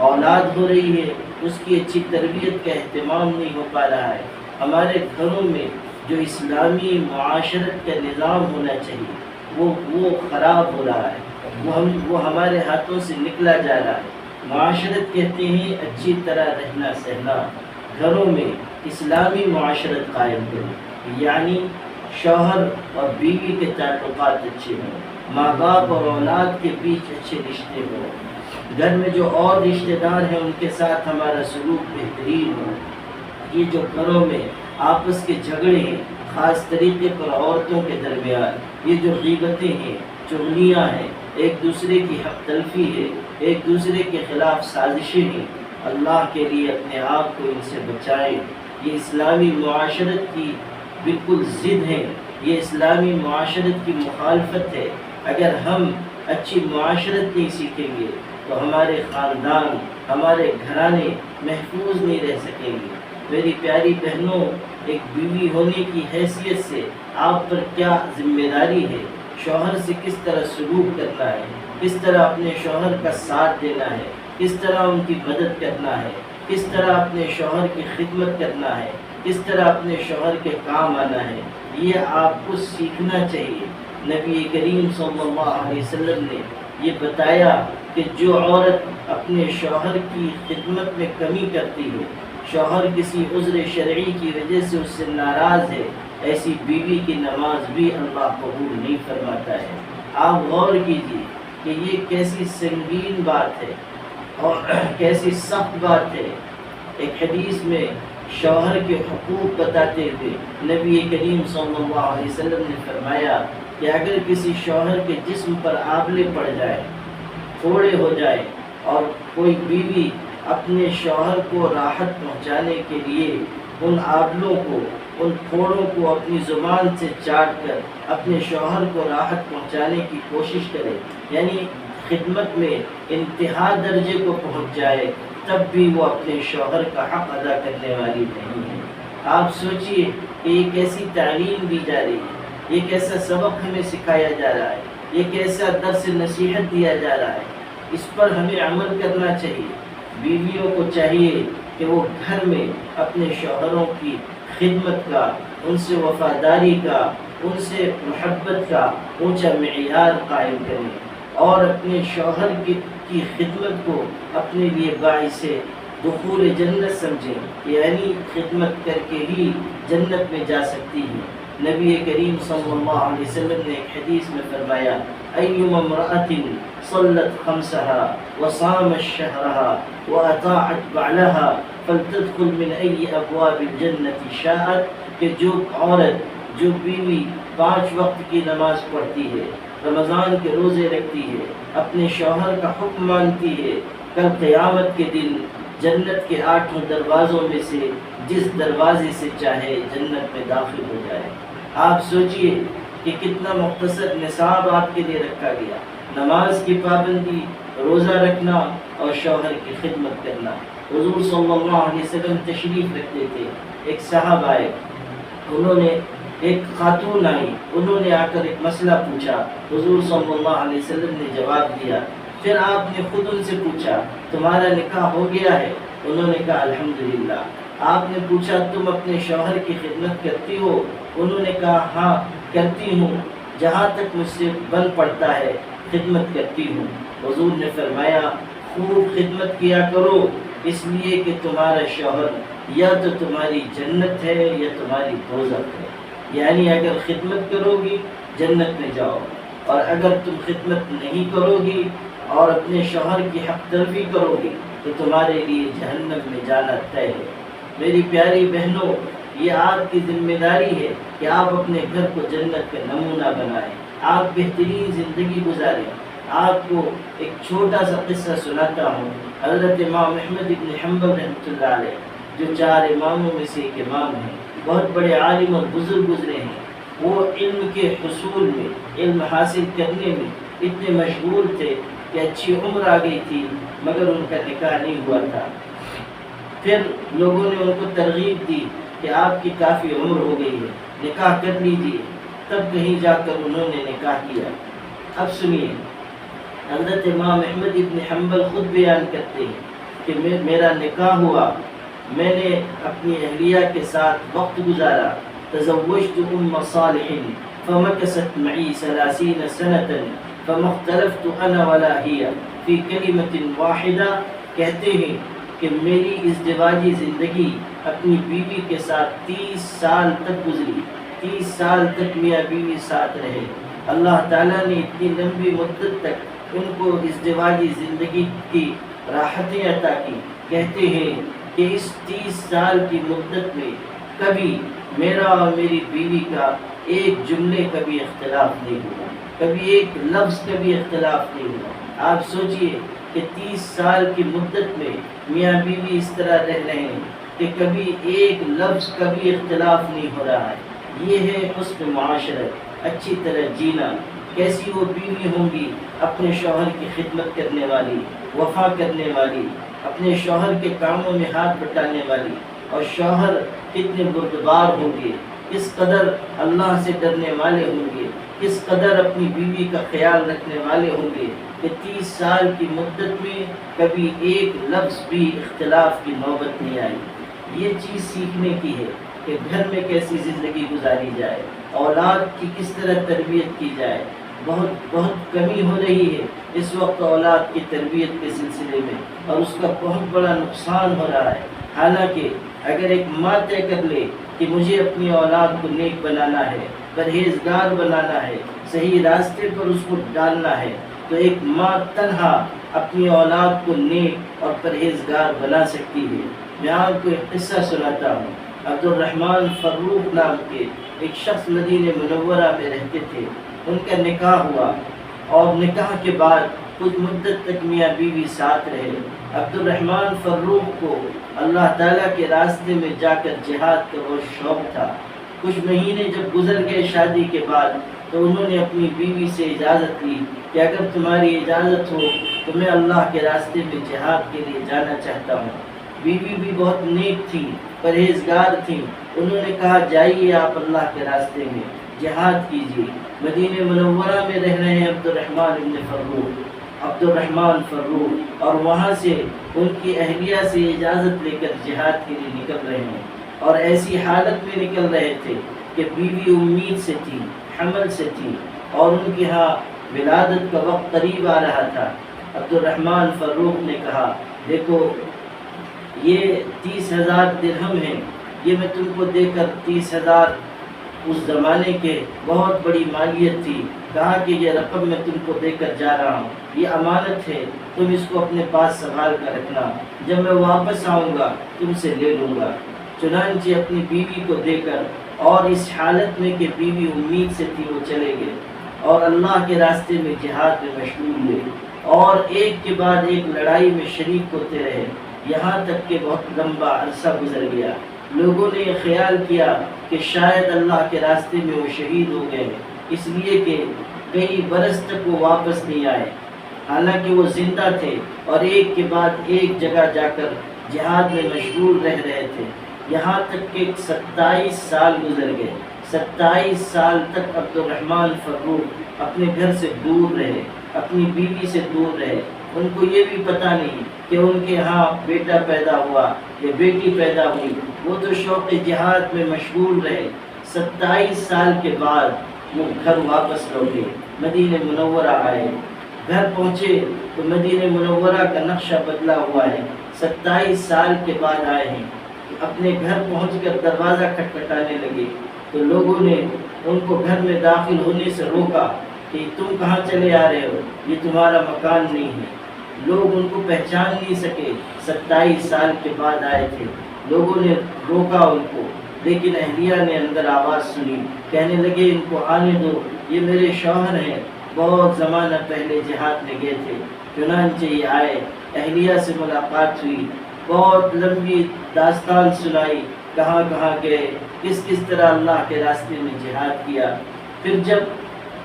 [SPEAKER 2] اولاد ہو رہی ہے اس کی اچھی تربیت کا اہتمام نہیں ہو پا رہا ہے۔ ہمارے گھروں میں جو اسلامی معاشرت کا نظام ہونا چاہیے وہ خراب ہو رہا ہے، وہ ہمارے ہاتھوں سے نکلا جا رہا ہے۔ معاشرت کہتے ہیں اچھی طرح رہنا سہنا، گھروں میں اسلامی معاشرت قائم کریں، یعنی شوہر اور بیوی کے تعلقات اچھے ہوں، ماں باپ اور اولاد کے بیچ اچھے رشتے ہوں، گھر میں جو اور رشتہ دار ہیں ان کے ساتھ ہمارا سلوک بہترین ہو۔ یہ جو گھروں میں آپس کے جھگڑے ہیں، خاص طریقے پر عورتوں کے درمیان یہ جو غیبتیں ہیں، چغلیاں ہیں، ایک دوسرے کی حق تلفی ہے، ایک دوسرے کے خلاف سازشیں ہیں، اللہ کے لیے اپنے آپ کو ان سے بچائیں۔ یہ اسلامی معاشرت کی بالکل ضد ہے، یہ اسلامی معاشرت کی مخالفت ہے۔ اگر ہم اچھی معاشرت نہیں سیکھیں گے تو ہمارے خاندان، ہمارے گھرانے محفوظ نہیں رہ سکیں گے۔ میری پیاری بہنوں، ایک بیوی ہونے کی حیثیت سے آپ پر کیا ذمہ داری ہے، شوہر سے کس طرح سلوک کرنا ہے، کس طرح اپنے شوہر کا ساتھ دینا ہے، کس طرح ان کی مدد کرنا ہے، کس طرح اپنے شوہر کی خدمت کرنا ہے، کس طرح اپنے شوہر کے کام آنا ہے، یہ آپ کو سیکھنا چاہیے۔ نبی کریم صلی اللہ علیہ وسلم نے یہ بتایا کہ جو عورت اپنے شوہر کی خدمت میں کمی کرتی ہے، شوہر کسی عذر شرعی کی وجہ سے اس سے ناراض ہے، ایسی بیوی کی نماز بھی اللہ قبول نہیں فرماتا ہے۔ آپ غور کیجیے کہ یہ کیسی سنگین بات ہے اور کیسی سخت بات ہے۔ ایک حدیث میں شوہر کے حقوق بتاتے ہوئے نبی کریم صلی اللہ علیہ وسلم نے فرمایا کہ اگر کسی شوہر کے جسم پر آبلے پڑ جائے، پھوڑے ہو جائے اور کوئی بیوی اپنے شوہر کو راحت پہنچانے کے لیے ان آبلوں کو، ان پھوڑوں کو اپنی زبان سے چاٹ کر اپنے شوہر کو راحت پہنچانے کی کوشش کرے، یعنی خدمت میں انتہا درجے کو پہنچ جائے، تب بھی وہ اپنے شوہر کا حق ادا کرنے والی نہیں ہے۔ آپ سوچئے کہ یہ کیسی تعلیم دی جا رہی ہے، یہ کیسا سبق ہمیں سکھایا جا رہا ہے، یہ کیسا درس نصیحت دیا جا رہا ہے، اس پر ہمیں عمل کرنا چاہیے۔ بیویوں کو چاہیے کہ وہ گھر میں اپنے شوہروں کی خدمت کا، ان سے وفاداری کا، ان سے محبت کا اونچا معیار قائم کریں، اور اپنے شوہر کی خدمت کو اپنے لیے باعث دخول جنت سمجھیں، یعنی خدمت کر کے ہی جنت میں جا سکتی ہے۔ نبی کریم صلی اللہ علیہ وسلم نے ایک حدیث میں فرمایا، ایما امرأة صلت خمسها وصامت شهرها وأطاعت بعلها فلتدخل من أي أبواب الجنة شاءت، کہ جو عورت، جو بیوی 5 وقت کی نماز پڑھتی ہے، رمضان کے روزے رکھتی ہے، اپنے شوہر کا حکم مانتی ہے، کل قیامت کے دن جنت کے 8 دروازوں میں سے جس دروازے سے چاہے جنت میں داخل ہو جائے۔ آپ سوچئے کہ کتنا مختصر نصاب آپ کے لیے رکھا گیا، نماز کی پابندی، روزہ رکھنا اور شوہر کی خدمت کرنا۔ حضور صلی اللہ علیہ وسلم تشریف رکھتے تھے، ایک صاحب آئے، انہوں نے ایک خاتون آئی، انہوں نے آ کر ایک مسئلہ پوچھا، حضور صلی اللہ علیہ وسلم نے جواب دیا۔ پھر آپ نے خود ان سے پوچھا تمہارا نکاح ہو گیا ہے؟ انہوں نے کہا الحمدللہ۔ آپ نے پوچھا تم اپنے شوہر کی خدمت کرتی ہو؟ انہوں نے کہا ہاں کرتی ہوں، جہاں تک مجھ سے بن پڑتا ہے خدمت کرتی ہوں۔ حضور نے فرمایا خوب خدمت کیا کرو، اس لیے کہ تمہارا شوہر یا تو تمہاری جنت ہے یا تمہاری دوزخ ہے، یعنی اگر خدمت کرو گی جنت میں جاؤ، اور اگر تم خدمت نہیں کرو گی اور اپنے شوہر کی حق تلفی کرو گی تو تمہارے لیے جہنم میں جانا طے ہے۔ میری پیاری بہنوں، یہ آپ کی ذمہ داری ہے کہ آپ اپنے گھر کو جنت کا نمونہ بنائیں، آپ بہترین زندگی گزاریں۔ آپ کو ایک چھوٹا سا قصہ سناتا ہوں۔ حضرت امام احمد بن حنبل رحمۃ اللہ علیہ، جو 4 اماموں میں سے ایک امام ہیں، بہت بڑے عالم اور بزرگ گزرے ہیں، وہ علم کے حصول میں، علم حاصل کرنے میں اتنے مشغول تھے کہ اچھی عمر آ گئی تھی مگر ان کا نکاح نہیں ہوا تھا۔ پھر لوگوں نے ان کو ترغیب دی کہ آپ کی کافی عمر ہو گئی ہے، نکاح کر لیجیے، تب کہیں جا کر انہوں نے نکاح کیا۔ اب سنیے، حضرت امام احمد بن حنبل خود بیان کرتے ہیں کہ میرا نکاح ہوا، میں نے اپنی اہلیہ کے ساتھ وقت گزارا، تزوجت ام صالح فمكثت معي 30 سنة فما اختلفت انا ولا هي في كلمة واحدة۔ کہتے ہیں کہ میری ازدواجی زندگی اپنی بیوی کے ساتھ 30 سال تک گزری، 30 سال تک میاں بیوی ساتھ رہے۔ اللہ تعالیٰ نے اتنی لمبی مدت تک ان کو ازدواجی زندگی کی راحتیں عطا کی۔ کہتے ہیں کہ اس 30 سال کی مدت میں کبھی میرا اور میری بیوی کا ایک جملے کا بھی اختلاف نہیں ہوا، کبھی ایک لفظ کا بھی اختلاف نہیں ہوا۔ آپ سوچئے کہ 30 سال کی مدت میں میاں بیوی اس طرح رہ رہے ہیں کہ کبھی ایک لفظ کا بھی اختلاف نہیں ہو رہا ہے۔ یہ ہے حسن معاشرت، اچھی طرح جینا۔ کیسی وہ بیوی ہوں گی اپنے شوہر کی خدمت کرنے والی، وفا کرنے والی، اپنے شوہر کے کاموں میں ہاتھ بٹانے والی، اور شوہر کتنے بردبار ہوں گے، کس قدر اللہ سے ڈرنے والے ہوں گے، کس قدر اپنی بیوی کا خیال رکھنے والے ہوں گے کہ 30 سال کی مدت میں کبھی ایک لفظ بھی اختلاف کی نوبت نہیں آئی۔ یہ چیز سیکھنے کی ہے کہ گھر میں کیسی زندگی گزاری جائے، اولاد کی کس طرح تربیت کی جائے۔ بہت کمی ہو رہی ہے اس وقت اولاد کی تربیت کے سلسلے میں، اور اس کا بہت بڑا نقصان ہو رہا ہے۔ حالانکہ اگر ایک ماں طے کر لے کہ مجھے اپنی اولاد کو نیک بنانا ہے، پرہیزگار بنانا ہے، صحیح راستے پر اس کو ڈالنا ہے، تو ایک ماں تنہا اپنی اولاد کو نیک اور پرہیزگار بنا سکتی ہے۔ میں آپ کو ایک قصہ سناتا ہوں۔ عبد الرحمن فروخ نام کے ایک شخص مدینہ منورہ میں رہتے تھے، ان کا نکاح ہوا، اور نکاح کے بعد کچھ مدت تک میاں بیوی ساتھ رہے۔ عبد الرحمن فروخ کو اللہ تعالیٰ کے راستے میں جا کر جہاد کا بہت شوق تھا۔ کچھ مہینے جب گزر گئے شادی کے بعد تو انہوں نے اپنی بیوی سے اجازت لی کہ اگر تمہاری اجازت ہو تو میں اللہ کے راستے میں جہاد کے لیے جانا چاہتا ہوں۔ بیوی بھی بہت نیک تھی، پرہیزگار تھی۔ انہوں نے کہا جائیے آپ اللہ کے راستے میں جہاد کیجیے۔ مدینہ منورہ میں رہ رہے ہیں عبد الرحمن فروخ، اور وہاں سے ان کی اہلیہ سے اجازت لے کر جہاد کے لیے نکل رہے ہیں، اور ایسی حالت میں نکل رہے تھے کہ بیوی امید سے تھی، حمل سے تھی، اور ان کے ہاں ولادت کا وقت قریب آ رہا تھا۔ عبد الرحمن فروخ نے کہا دیکھو یہ 30,000 درہم ہیں، یہ میں تم کو دے کر 30,000 اس زمانے کے بہت بڑی مالیت تھی، کہا کہ یہ رقم میں تم کو دے کر جا رہا ہوں، یہ امانت ہے، تم اس کو اپنے پاس سنبھال کر رکھنا، جب میں واپس آؤں گا تم سے لے لوں گا۔ چنانچہ اپنی بیوی کو دے کر، اور اس حالت میں کہ بیوی امید سے تھی، وہ چلے گئے اور اللہ کے راستے میں جہاد میں مشغول ہوئے، اور ایک کے بعد ایک لڑائی میں شریک ہوتے رہے، یہاں تک کہ بہت لمبا عرصہ گزر گیا۔ لوگوں نے یہ خیال کیا کہ شاید اللہ کے راستے میں وہ شہید ہو گئے، اس لیے کہ کئی برس تک وہ واپس نہیں آئے، حالانکہ وہ زندہ تھے اور ایک کے بعد ایک جگہ جا کر جہاد میں مشغول رہ رہے تھے، یہاں تک کہ 27 سال گزر گئے۔ 27 سال تک عبد الرحمن فروخ اپنے گھر سے دور رہے، اپنی بیوی سے دور رہے۔ ان کو یہ بھی پتہ نہیں کہ ان کے ہاں بیٹا پیدا ہوا یا بیٹی پیدا ہوئی، وہ تو شوق جہاد میں مشغول رہے۔ 27 سال کے بعد وہ گھر واپس لوٹے، مدینہ منورہ آئے۔ گھر پہنچے تو مدینہ منورہ کا نقشہ بدلا ہوا ہے، 27 سال کے بعد آئے ہیں۔ اپنے گھر پہنچ کر دروازہ کھٹکھٹانے لگے تو لوگوں نے ان کو گھر میں داخل ہونے سے روکا کہ تم کہاں چلے آ رہے ہو، یہ تمہارا مکان نہیں ہے۔ لوگ ان کو پہچان نہیں سکے، 27 سال کے بعد آئے تھے، لوگوں نے روکا ان کو، لیکن اہلیہ نے اندر آواز سنی، کہنے لگے ان کو آنے دو، یہ میرے شوہر ہیں، بہت زمانہ پہلے جہاد میں گئے تھے۔ چنانچہ یہ آئے، اہلیہ سے ملاقات ہوئی، بہت لمبی داستان سنائی، کہاں کہاں گئے، کس کس طرح اللہ کے راستے میں جہاد کیا۔ پھر جب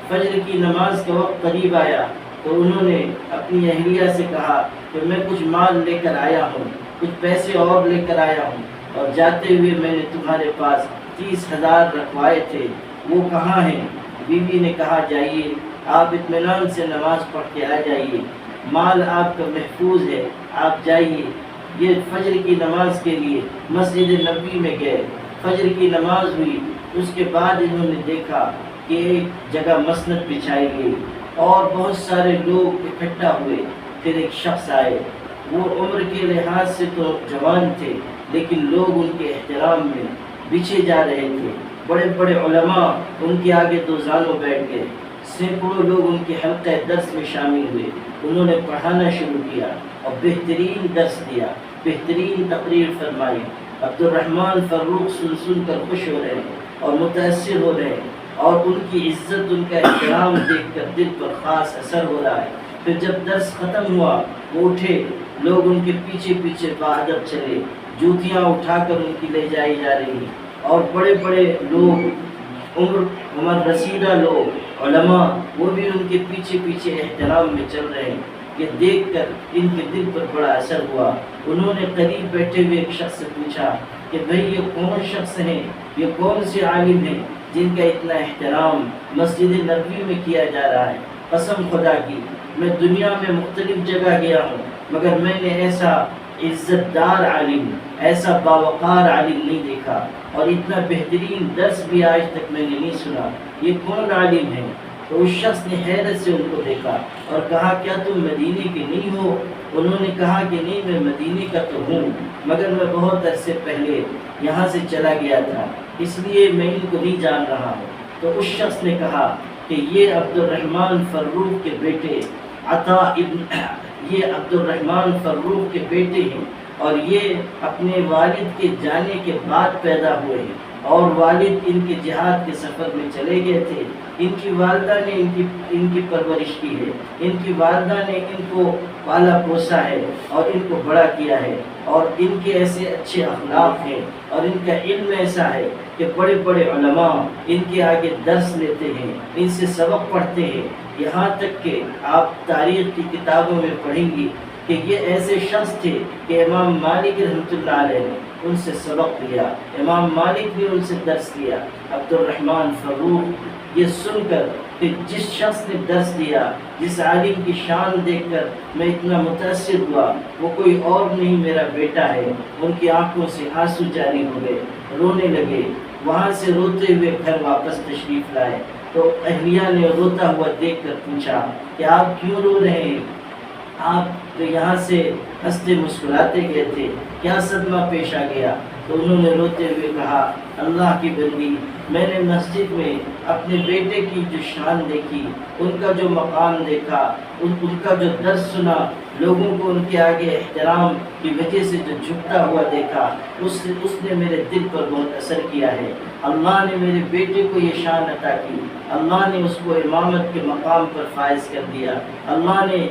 [SPEAKER 2] فجر کی نماز کا وقت قریب آیا تو انہوں نے اپنی اہلیہ سے کہا کہ میں کچھ مال لے کر آیا ہوں، کچھ پیسے اور لے کر آیا ہوں، اور جاتے ہوئے میں نے تمہارے پاس 30,000 رکھوائے تھے، وہ کہاں ہیں؟ بیوی نے کہا جائیے آپ اطمینان سے نماز پڑھ کے آ جائیے، مال آپ کا محفوظ ہے، آپ جائیے۔ یہ فجر کی نماز کے لیے مسجد نبوی میں گئے، فجر کی نماز ہوئی، اس کے بعد انہوں نے دیکھا کہ ایک جگہ مسند بچھائی گئی اور بہت سارے لوگ اکٹھا ہوئے۔ پھر ایک شخص آئے، وہ عمر کے لحاظ سے تو جوان تھے لیکن لوگ ان کے احترام میں بچھے جا رہے تھے، بڑے بڑے علماء ان کے آگے دو زانوں بیٹھ گئے، سینکڑوں لوگ ان کے حلقہ درس میں شامل ہوئے، انہوں نے پڑھانا شروع کیا اور بہترین درس دیا، بہترین تقریر فرمائی۔ عبد الرحمن فروخ سن کر خوش ہو رہے ہیں اور متاثر ہو رہے ہیں، اور ان کی عزت، ان کا احترام دیکھ کر دل پر خاص اثر ہو رہا ہے۔ پھر جب درس ختم ہوا وہ اٹھے، لوگ ان کے پیچھے پیچھے باادب چلے، جوتیاں اٹھا کر ان کی لے جائی جا رہی ہیں، اور بڑے بڑے لوگ، عمر رسیدہ لوگ، علماء، وہ بھی ان کے پیچھے پیچھے احترام میں چل رہے ہیں۔ یہ دیکھ کر ان کے دل پر بڑا اثر ہوا۔ انہوں نے قریب بیٹھے ہوئے ایک شخص سے پوچھا کہ بھئی یہ کون شخص ہیں، یہ کون سے عالم ہیں جن کا اتنا احترام مسجد نبوی میں کیا جا رہا ہے؟ قسم خدا کی میں دنیا میں مختلف جگہ گیا ہوں مگر میں نے ایسا عزت دار عالم، ایسا باوقار عالم نہیں دیکھا، اور اتنا بہترین درس بھی آج تک میں نے نہیں سنا، یہ کون عالم ہے؟ تو اس شخص نے حیرت سے ان کو دیکھا اور کہا کیا تم مدینے کے نہیں ہو؟ انہوں نے کہا کہ نہیں، میں مدینے کا تو ہوں مگر میں بہت عرصے پہلے یہاں سے چلا گیا تھا، اس لیے میں ان کو نہیں جان رہا ہوں۔ تو اس شخص نے کہا کہ یہ عبد الرحمن فروخ کے بیٹے یہ عبد الرحمن فروخ کے بیٹے ہیں، اور یہ اپنے والد کے جانے کے بعد پیدا ہوئے ہیں، اور والد ان کے جہاد کے سفر میں چلے گئے تھے۔ ان کی والدہ نے ان کی پرورش کی ہے، ان کی والدہ نے ان کو پالا پوسا ہے اور ان کو بڑا کیا ہے، اور ان کے ایسے اچھے اخلاق ہیں اور ان کا علم ایسا ہے کہ بڑے بڑے علماء ان کے آگے درس لیتے ہیں، ان سے سبق پڑھتے ہیں۔ یہاں تک کہ آپ تاریخ کی کتابوں میں پڑھیں گی کہ یہ ایسے شخص تھے کہ امام مالک رحمۃ اللہ علیہ نے ان سے سبق لیا، امام مالک نے ان سے درس لیا۔ عبد الرحمن فروغ یہ سن کر کہ جس شخص نے درس دیا، جس عالم کی شان دیکھ کر میں اتنا متاثر ہوا، وہ کوئی اور نہیں میرا بیٹا ہے۔ ان کی آنکھوں سے آنسو جاری ہو گئے، رونے لگے۔ وہاں سے روتے ہوئے گھر واپس تشریف لائے تو اہلیہ نے روتا ہوا دیکھ کر پوچھا کہ آپ کیوں رو رہے ہیں؟ آپ تو یہاں سے ہنستے مسکراتے گئے تھے، کیا صدمہ پیش آ گیا؟ تو انہوں نے روتے ہوئے کہا، اللہ کی بندی، میں نے مسجد میں اپنے بیٹے کی جو شان دیکھی، ان کا جو مقام دیکھا، ان کا جو درس سنا، لوگوں کو ان کے آگے احترام کی وجہ سے جو جھکتا ہوا دیکھا، اس نے میرے دل پر بہت اثر کیا ہے۔ اللہ نے میرے بیٹے کو یہ شان عطا کی، اللہ نے اس کو امامت کے مقام پر فائز کر دیا، اللہ نے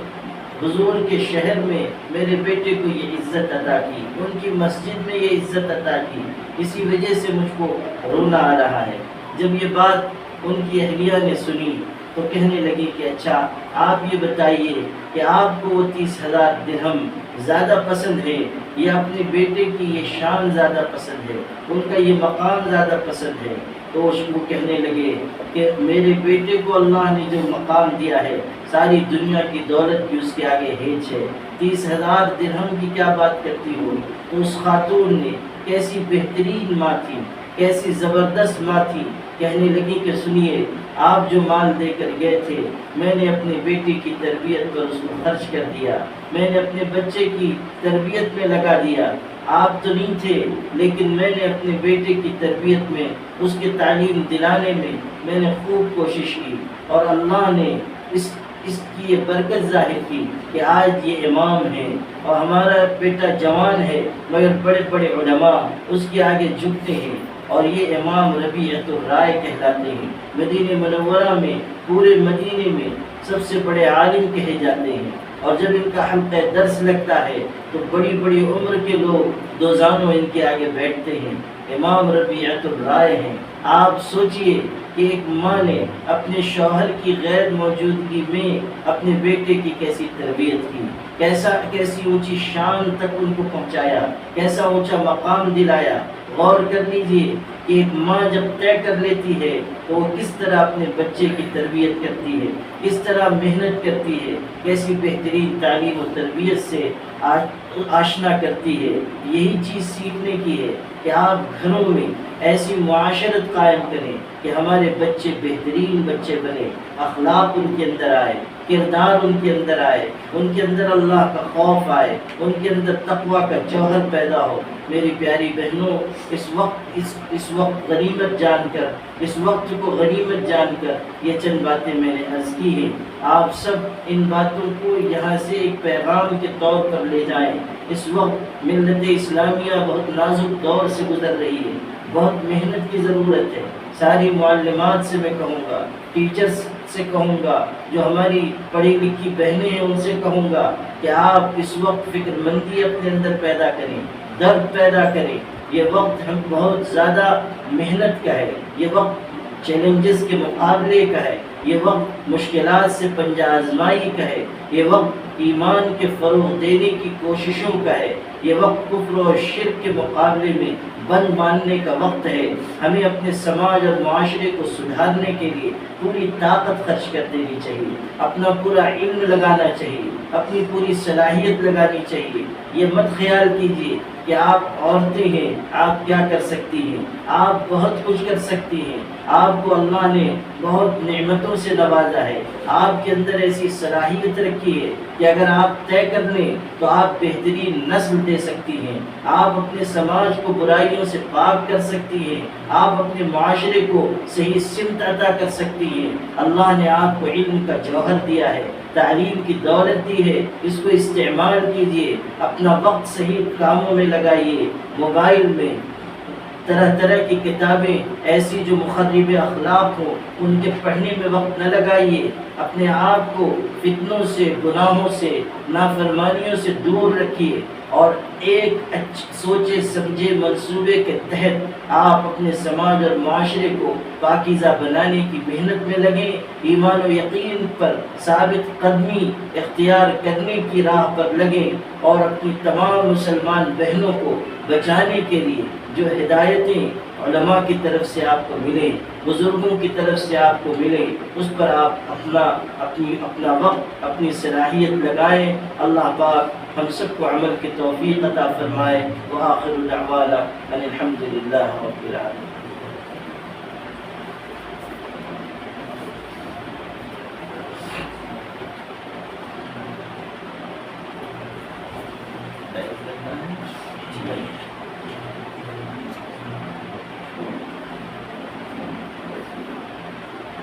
[SPEAKER 2] حضور کے شہر میں میرے بیٹے کو یہ عزت عطا کی، ان کی مسجد میں یہ عزت عطا کی، اسی وجہ سے مجھ کو رونا آ رہا ہے۔ جب یہ بات ان کی اہلیہ نے سنی تو کہنے لگی کہ اچھا آپ یہ بتائیے کہ آپ کو وہ 30,000 درہم زیادہ پسند ہے یا اپنے بیٹے کی یہ شان زیادہ پسند ہے، ان کا یہ مقام زیادہ پسند ہے؟ تو وہ کہنے لگے کہ میرے بیٹے کو اللہ نے جو مقام دیا ہے، ساری دنیا کی دولت بھی اس کے آگے ہیچ ہے، 30,000 درہم کی کیا بات کرتی ہو؟ تو اس خاتون نے، کیسی بہترین ماں تھی، کیسی زبردست ماں تھی، کہنے لگی کہ سنیے، آپ جو مال دے کر گئے تھے، میں نے اپنے بیٹے کی تربیت پر اس کو خرچ کر دیا، میں نے اپنے بچے کی تربیت میں لگا دیا۔ آپ تو نہیں تھے، لیکن میں نے اپنے بیٹے کی تربیت میں، اس کی تعلیم دلانے میں نے خوب کوشش کی، اور اللہ نے اس کی یہ برکت ظاہر کی کہ آج یہ امام ہے اور ہمارا بیٹا جوان ہے، مگر بڑے بڑے علماء اس کے آگے جھکتے ہیں، اور یہ امام ربیعۃ الرائے کہلاتے ہیں۔ مدینہ منورہ میں، پورے مدینے میں سب سے بڑے عالم کہے جاتے ہیں، اور جب ان کا حلقہ درس لگتا ہے تو بڑی بڑی عمر کے لوگ دوزانوں ان کے آگے بیٹھتے ہیں۔ امام ربیعۃ الرائے ہیں۔ آپ سوچئے کہ ایک ماں نے اپنے شوہر کی غیر موجودگی میں اپنے بیٹے کی کیسی تربیت کی، کیسی اونچی شان تک ان کو پہنچایا، کیسا اونچا مقام دلایا۔ غور کر لیجئے کہ ایک ماں جب طے کر لیتی ہے تو وہ کس طرح اپنے بچے کی تربیت کرتی ہے، کس طرح محنت کرتی ہے، کیسی بہترین تعلیم و تربیت سے آشنا کرتی ہے۔ یہی چیز سیکھنے کی ہے کہ آپ گھروں میں ایسی معاشرت قائم کریں کہ ہمارے بچے بہترین بچے بنے، اخلاق ان کے اندر آئے، کردار ان کے اندر آئے، ان کے اندر اللہ کا خوف آئے، ان کے اندر تقوی کا جوہر پیدا ہو۔ میری پیاری بہنوں، اس وقت غنیمت جان کر، اس وقت کو غنیمت جان کر یہ چند باتیں میں نے عرض کی ہیں۔ آپ سب ان باتوں کو یہاں سے ایک پیغام کے طور پر لے جائیں۔ اس وقت ملت اسلامیہ بہت نازک دور سے گزر رہی ہے، بہت محنت کی ضرورت ہے۔ ساری معلمات سے میں کہوں گا، ٹیچرز سے کہوں گا، جو ہماری پڑھی لکھی بہنیں ہیں ان سے کہوں گا کہ آپ اس وقت فکر مندی اپنے اندر پیدا کریں، درد پیدا کریں۔ یہ وقت ہم بہت زیادہ محنت کا ہے، یہ وقت چیلنجز کے مقابلے کا ہے، یہ وقت مشکلات سے پنجہ آزمائی کا ہے، یہ وقت ایمان کے فروغ دینے کی کوششوں کا ہے، یہ وقت کفر و شرک کے مقابلے میں بند ماننے کا وقت ہے۔ ہمیں اپنے سماج اور معاشرے کو سدھارنے کے لیے پوری طاقت خرچ کر دینی چاہیے، اپنا پورا علم لگانا چاہیے، اپنی پوری صلاحیت لگانی چاہیے۔ یہ مت خیال کیجیے کہ آپ عورتیں ہیں، آپ کیا کر سکتی ہیں، آپ بہت کچھ کر سکتی ہیں، آپ کو اللہ نے بہت نعمتوں سے نوازا ہے، آپ کے اندر ایسی صلاحیت رکھی ہے کہ اگر آپ طے کر لیں تو آپ بہترین نسل دے سکتی ہیں، آپ اپنے سماج کو برائیوں سے پاک کر سکتی ہیں، آپ اپنے معاشرے کو صحیح سمت عطا کر سکتی ہیں۔ اللہ نے آپ کو علم کا جوہر دیا ہے، تعلیم کی دولت دی ہے، اس کو استعمال کیجیے، اپنا وقت صحیح کاموں میں لگائیے، موبائل میں طرح طرح کی کتابیں ایسی جو مخرب اخلاق ہوں ان کے پڑھنے میں وقت نہ لگائیے. اپنے آپ کو فتنوں سے، گناہوں سے، نافرمانیوں سے دور رکھیے اور ایک سوچے سمجھے منصوبے کے تحت آپ اپنے سماج اور معاشرے کو پاکیزہ بنانے کی محنت میں لگیں. ایمان و یقین پر ثابت قدمی اختیار کرنے کی راہ پر لگیں اور اپنی تمام مسلمان بہنوں کو بچانے کے لیے جو ہدایتیں علماء کی طرف سے آپ کو ملیں، بزرگوں کی طرف سے آپ کو ملیں، اس پر آپ اپنا وقت، اپنی صلاحیت لگائیں. اللہ پاک ہم سب کو عمل کی توفیق عطا فرمائے. وآخر دعوانا ان الحمد للہ رب العالمین.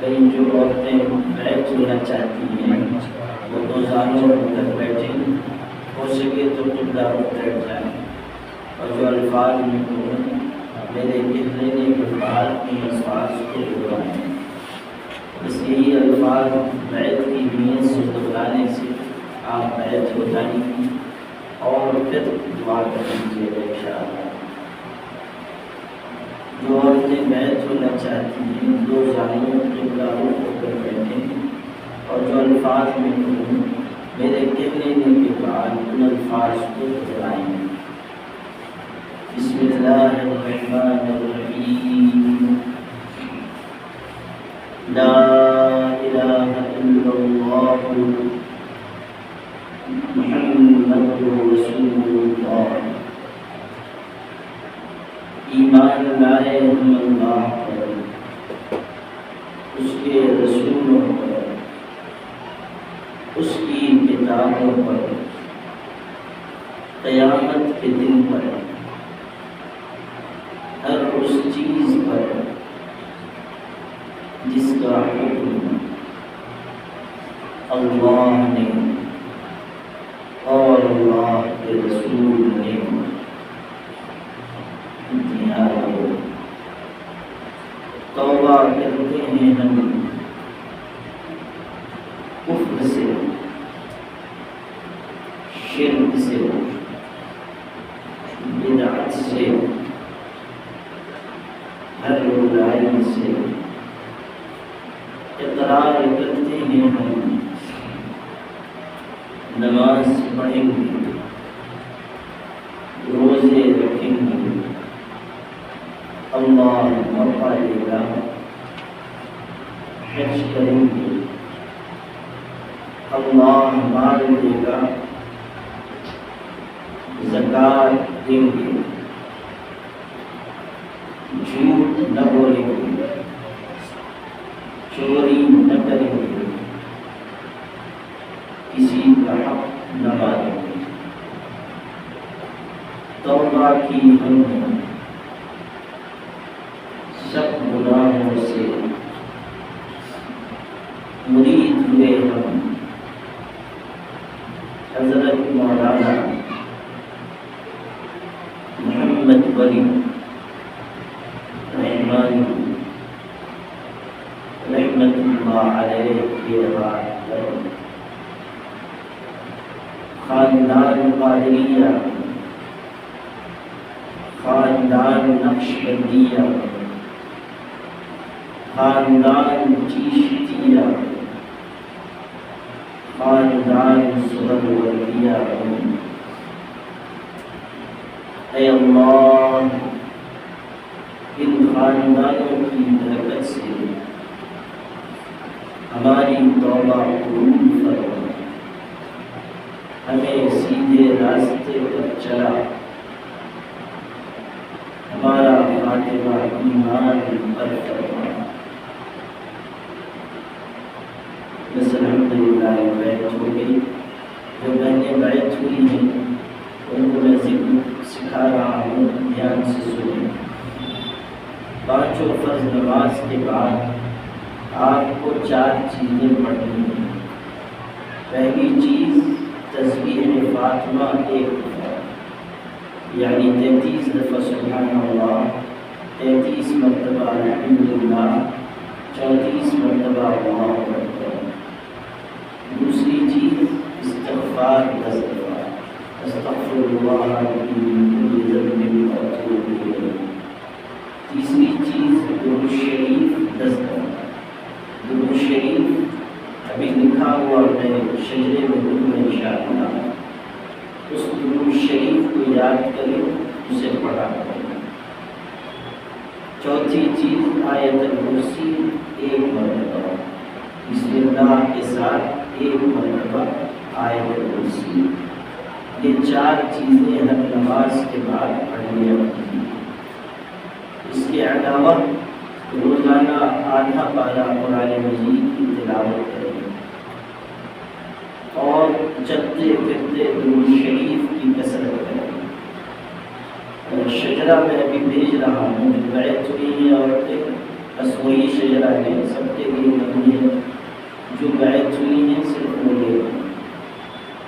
[SPEAKER 2] کئی جو عورتیں بیٹھ لینا چاہتی ہیں وہ دو زانوں تک بیٹھیں، ہو سکے تو قبلہ بیٹھ جائیں اور جو الفاظ میں کہوں میرے کہنے کے بعد ان الفاظ کو دہرائیں. بس یہی الفاظ بیت کی نیت سے دہرانے سے آپ بیت ہو جائیں گی اور پھر دعا کر دیجیے گا انشاءاللہ. جو عورتیں بیت ہونا چاہتی ہیں دو زانوں قبلہ ہو کر بیٹھیں اور جو الفاظ میں کہوں میرے کہنے کے بعد ان الفاظ کو دہرائیں. بسم اللہ الرحمن الرحیم. لا الہ الا اللہ محمد رسول اللہ. ایمان لائے ہم اللہ پر، اس کے رسولوں پر، اس کی کتابوں پر، قیامت کے دن پر، ہر اس چیز پر جس کا حکم اللہ نے اور اللہ کے رسول نے دیا ہے. توبہ کرتے ہیں ہم کفر سے، شرک سے، بدعت سے، ہر برائی سے. اقرار کرتے ہیں ہم نماز پڑھیں گے، روزے رکھیں گے، اللہ موقع دے گا حج کریں گے، اللہ مال دے گا زکوٰۃ دیں گے، جھوٹ نہ بولیں گے، چوری نہ کریں گے، کسی کا حق نہ مانیں گے. توبہ کی ہم نے سب گناہوں سے مرید ہوئے. ہم حضرت مولانا محمد ولی رحمانی رحمت اللہ علیہ کے بعد خاندان قادریہ، خاندان نقشبندیہ، خاندان چیشتیہ، خاندان سہروردیہ. اے اللہ ان خاندانوں کی برکت سے ہماری توبہ قبول فرما، ہمیں سیدھے راستے پر چلا، ہمارا خاتمہ ایمان پر فرما. بس الحمدللہ بیعت ہو گئی. جو بہنیں بیعت ہوئی ہیں ان کو میں ذکر سکھا رہا ہوں، دھیان سے سنیں. پانچوں فرض نماز کے بعد آپ کو 4 چیزیں پڑھنی ہیں. پہلی چیز تسبیح فاطمہ 1 دفعہ، یعنی 33 دفعہ سبحان اللہ 33 مرتبہ الحمدللہ، 34 مرتبہ اللہ اکبر۔ دوسری چیز استغفار 10 دفعہ، استغفر اللہ من کل ذنب واتوب الیہ۔ تیسری چیز درود شریف 10 دفعہ۔ درود شریف ابھی لکھا ہوا ہے شجرے میں دل میں انشاءاللہ، اس درود شریف کو یاد کریں، اسے پڑھا کریں۔ چوتھی چیز آیت الکرسی 1 مرتبہ، بسم اللہ کے ساتھ 1 مرتبہ آیت الکرسی۔ یہ 4 چیزیں ہر نماز کے بعد پڑھنی ہوتی ہیں۔ اس کے علاوہ روزانہ آدھا پارہ قرآن مجید کی تلاوت کریں اور چلتے پھرتے درود شریف کی کثرت کریں۔ شجرہ میں ابھی بھیج رہا ہوں، بیعت ہوئی ہیں عورتیں، بس وہی شجرہ ہے، سب کے لیے نہیں ہے، جو بیعت ہوئی ہیں صرف وہ یہ ہے۔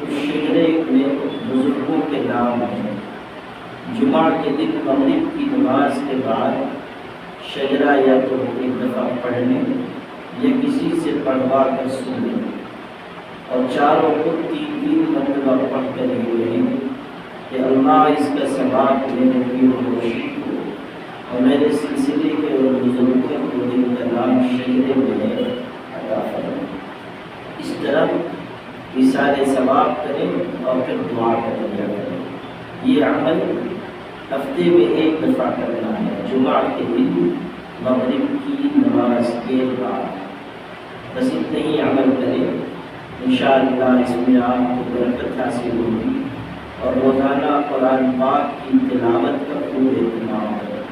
[SPEAKER 2] اس شجرے میں بزرگوں کے نام ہیں۔ جمعہ کے دن مغرب کی نماز کے بعد شجرہ یا تو 1 دفعہ پڑھنے یا کسی سے پڑھوا کر سننے، اور چاروں کو 3 مرتبہ پڑھ کر یہ رہیں کہ اللہ اس کا ثواب میرے پیر و مرشد کو اور میرے سلسلے کے اور بزرگوں کو جن کا نام شجرے میں ہے عطا فرمائے۔ اس طرح یہ سارے ثواب کریں اور پھر دعا کریں۔ یہ عمل ہفتے میں 1 دفعہ کرنا ہے، جمعہ کے دن مغرب کی نماز کے بعد۔ بس اتنے ہی عمل کریں، انشاءاللہ اس میں آپ کو برکت حاصل ہوگی، اور روزانہ قرآن پاک کی تلاوت کا پورا اہتمام کریں۔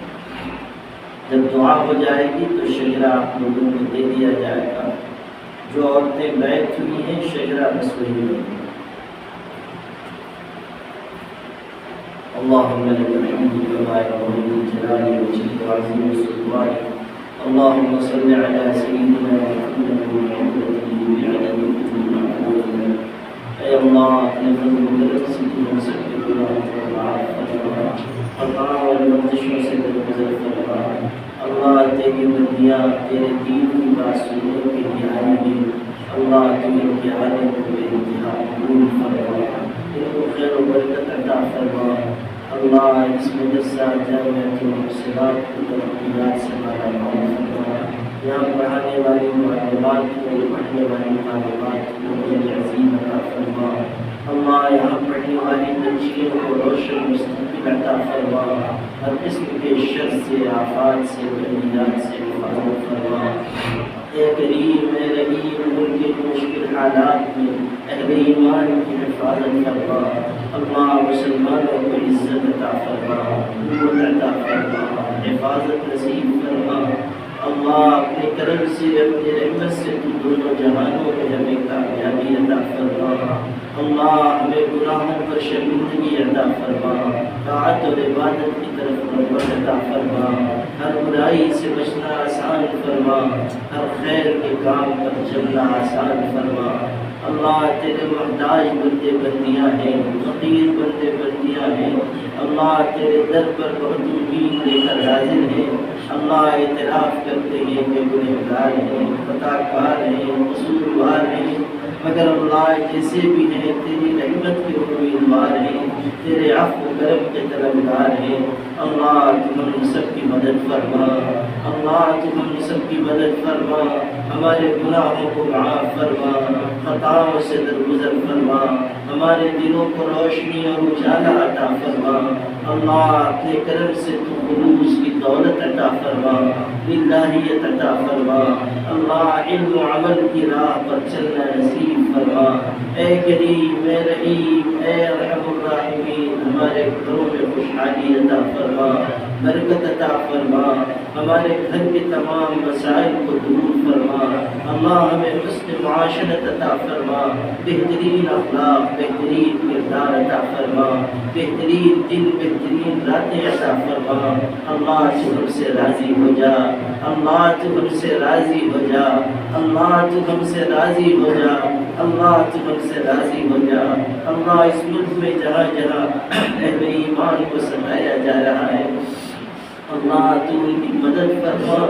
[SPEAKER 2] جب دعا ہو جائے گی تو شجرہ آپ لوگوں کو دے دیا جائے گا۔ جو عورتیں بیعت ہوئی ہیں شجرہ بس وہی ہوگی۔ اللهم لك الحمد كما ينبغي لجلال وجهك وعظيم سلطانك، اللهم صل على سيدنا محمد وعلى بعدد كل معبود لك۔ اے اللہ اپنے فضل و کرم سے تو ہم سب کے گناہوں کو معاف فرما، خطا اور بندشوں سے درگزر فرما۔ اللہ تیری بندیاں تیرے دین کی بات سننے کے لیے آئی ہیں، اللہ تم ان کے آنے کو بے انتہا قبول فرما، ان کو خیر و برکت عطا فرما۔ اللہ اس مدرسہ جامعۃ المحسنات کو ترقیات سے مالا مال فرما، یہاں پڑھانے والی معلمات کو، پڑھنے والی معلومات کو بڑی عظیم عطا فرما۔ اللہ یہاں پڑھنے والی بچیوں کو روشن مستقبل عطا فرما، ہر قسم کے شر سے، آفات سے، بلیات سے حفاظت فرما۔ اے کریم اے رحیم، ان کے مشکل حالات میں اہل ایمان کی حفاظت فرما۔ اللہ مسلمانوں کو عزت عطا فرما، قوت عطا فرما، حفاظت نصیب فرما۔ اللہ اپنے کرم سے، اپنے رحمت سے تو دونوں جہانوں میں ہمیں کامیابی عطا فرما۔ اللہ ہمیں گناہوں پر شرمندگی عطا فرما، طاعت اور عبادت کی طرف رغبت عطا فرما، ہر برائی سے بچنا آسان فرما، ہر خیر کے کام پر چلنا آسان فرما۔ اللہ تیرے محتاج بندے بندیاں ہیں، فقیر بندے بندیاں ہیں، اللہ تیرے در پر بہت امید لے کر حاضر ہیں۔ اللہ اعتراف کرتے ہیں کہ گنہگار ہیں، خطا کار ہیں، قصوروار ہیں، مگر اللہ جیسے بھی ہیں تیری رحمت کے امیدوار ہیں، تیرے عفو و کرم کے طلبگار ہیں۔ اللہ تم ہم سب کی مدد فرما، اللہ تم ہم سب کی مدد فرما، ہمارے گناہوں کو معاف فرما، خطاؤں سے درگزر فرما، ہمارے دلوں کو روشنی اور اجالا عطا فرما۔ اللہ اپنے کرم سے تو خلوص کی دولت عطا فرما، الہیت عطا فرما۔ اللہ علم و عمل کی راہ پر چلنا نصیب فرما۔ اے کریم اے رحیم اے ارحم الراحمین، ہمارے گھروں میں خوشحالی عطا فرما، برکت عطا فرما، ہمارے گھر کے تمام مسائل کو دور فرما۔ اللہ ہمیں حسن معاشرت عطا فرما، بہترین اخلاق، بہترین کردار عطا فرما، بہترین دن، بہترین راتیں عطا فرما۔ اللہ تو ہم سے راضی ہو جا، اللہ تو ہم سے راضی ہو جا، اللہ تو ہم سے راضی ہو جا، اللہ تو ہم سے راضی ہو جا۔ اللہ اس ملک میں جہاں جہاں اہل ایمان کو ستایا جا رہا ہے، اللہ تو ان کی مدد فرما،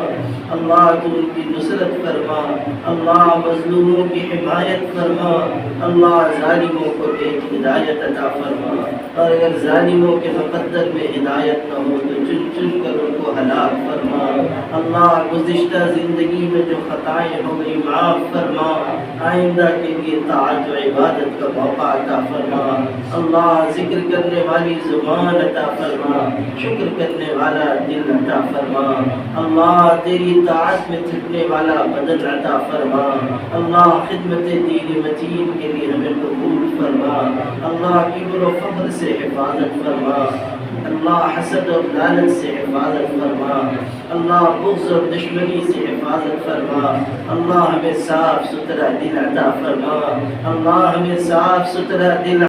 [SPEAKER 2] اللہ تو ان کی نصرت فرما، اللہ مظلوموں کی حمایت فرما، اللہ ظالموں کو ایک ہدایت عطا فرما، اور اگر ظالموں کے مقدر میں ہدایت نہ ہو تو چن چن کر ان کو ہلاک فرما۔ اللہ گزشتہ زندگی میں جو خطائیں ہو گئی معاف فرما، آئندہ کے لیے طاعت و عبادت کا موقع عطا فرما۔ اللہ ذکر کرنے والی زبان عطا فرما، شکر کرنے والا دل عطا فرما۔ اللہ تیری طاعت میں تھکنے والا بدن عطا فرما۔ اللہ خدمت دین متین کے لیے ہمیں قبول فرما۔ اللہ کبر و فخر سے حفاظت فرما، اللہ حسد اور لعنت سے حفاظت فرما، اللہ بغض اور دشمنی سے حفاظت فرما۔ اللہ ہمیں صاف ستھرا دل عطا فرما، اللہ ہمیں صاف ستھرا دل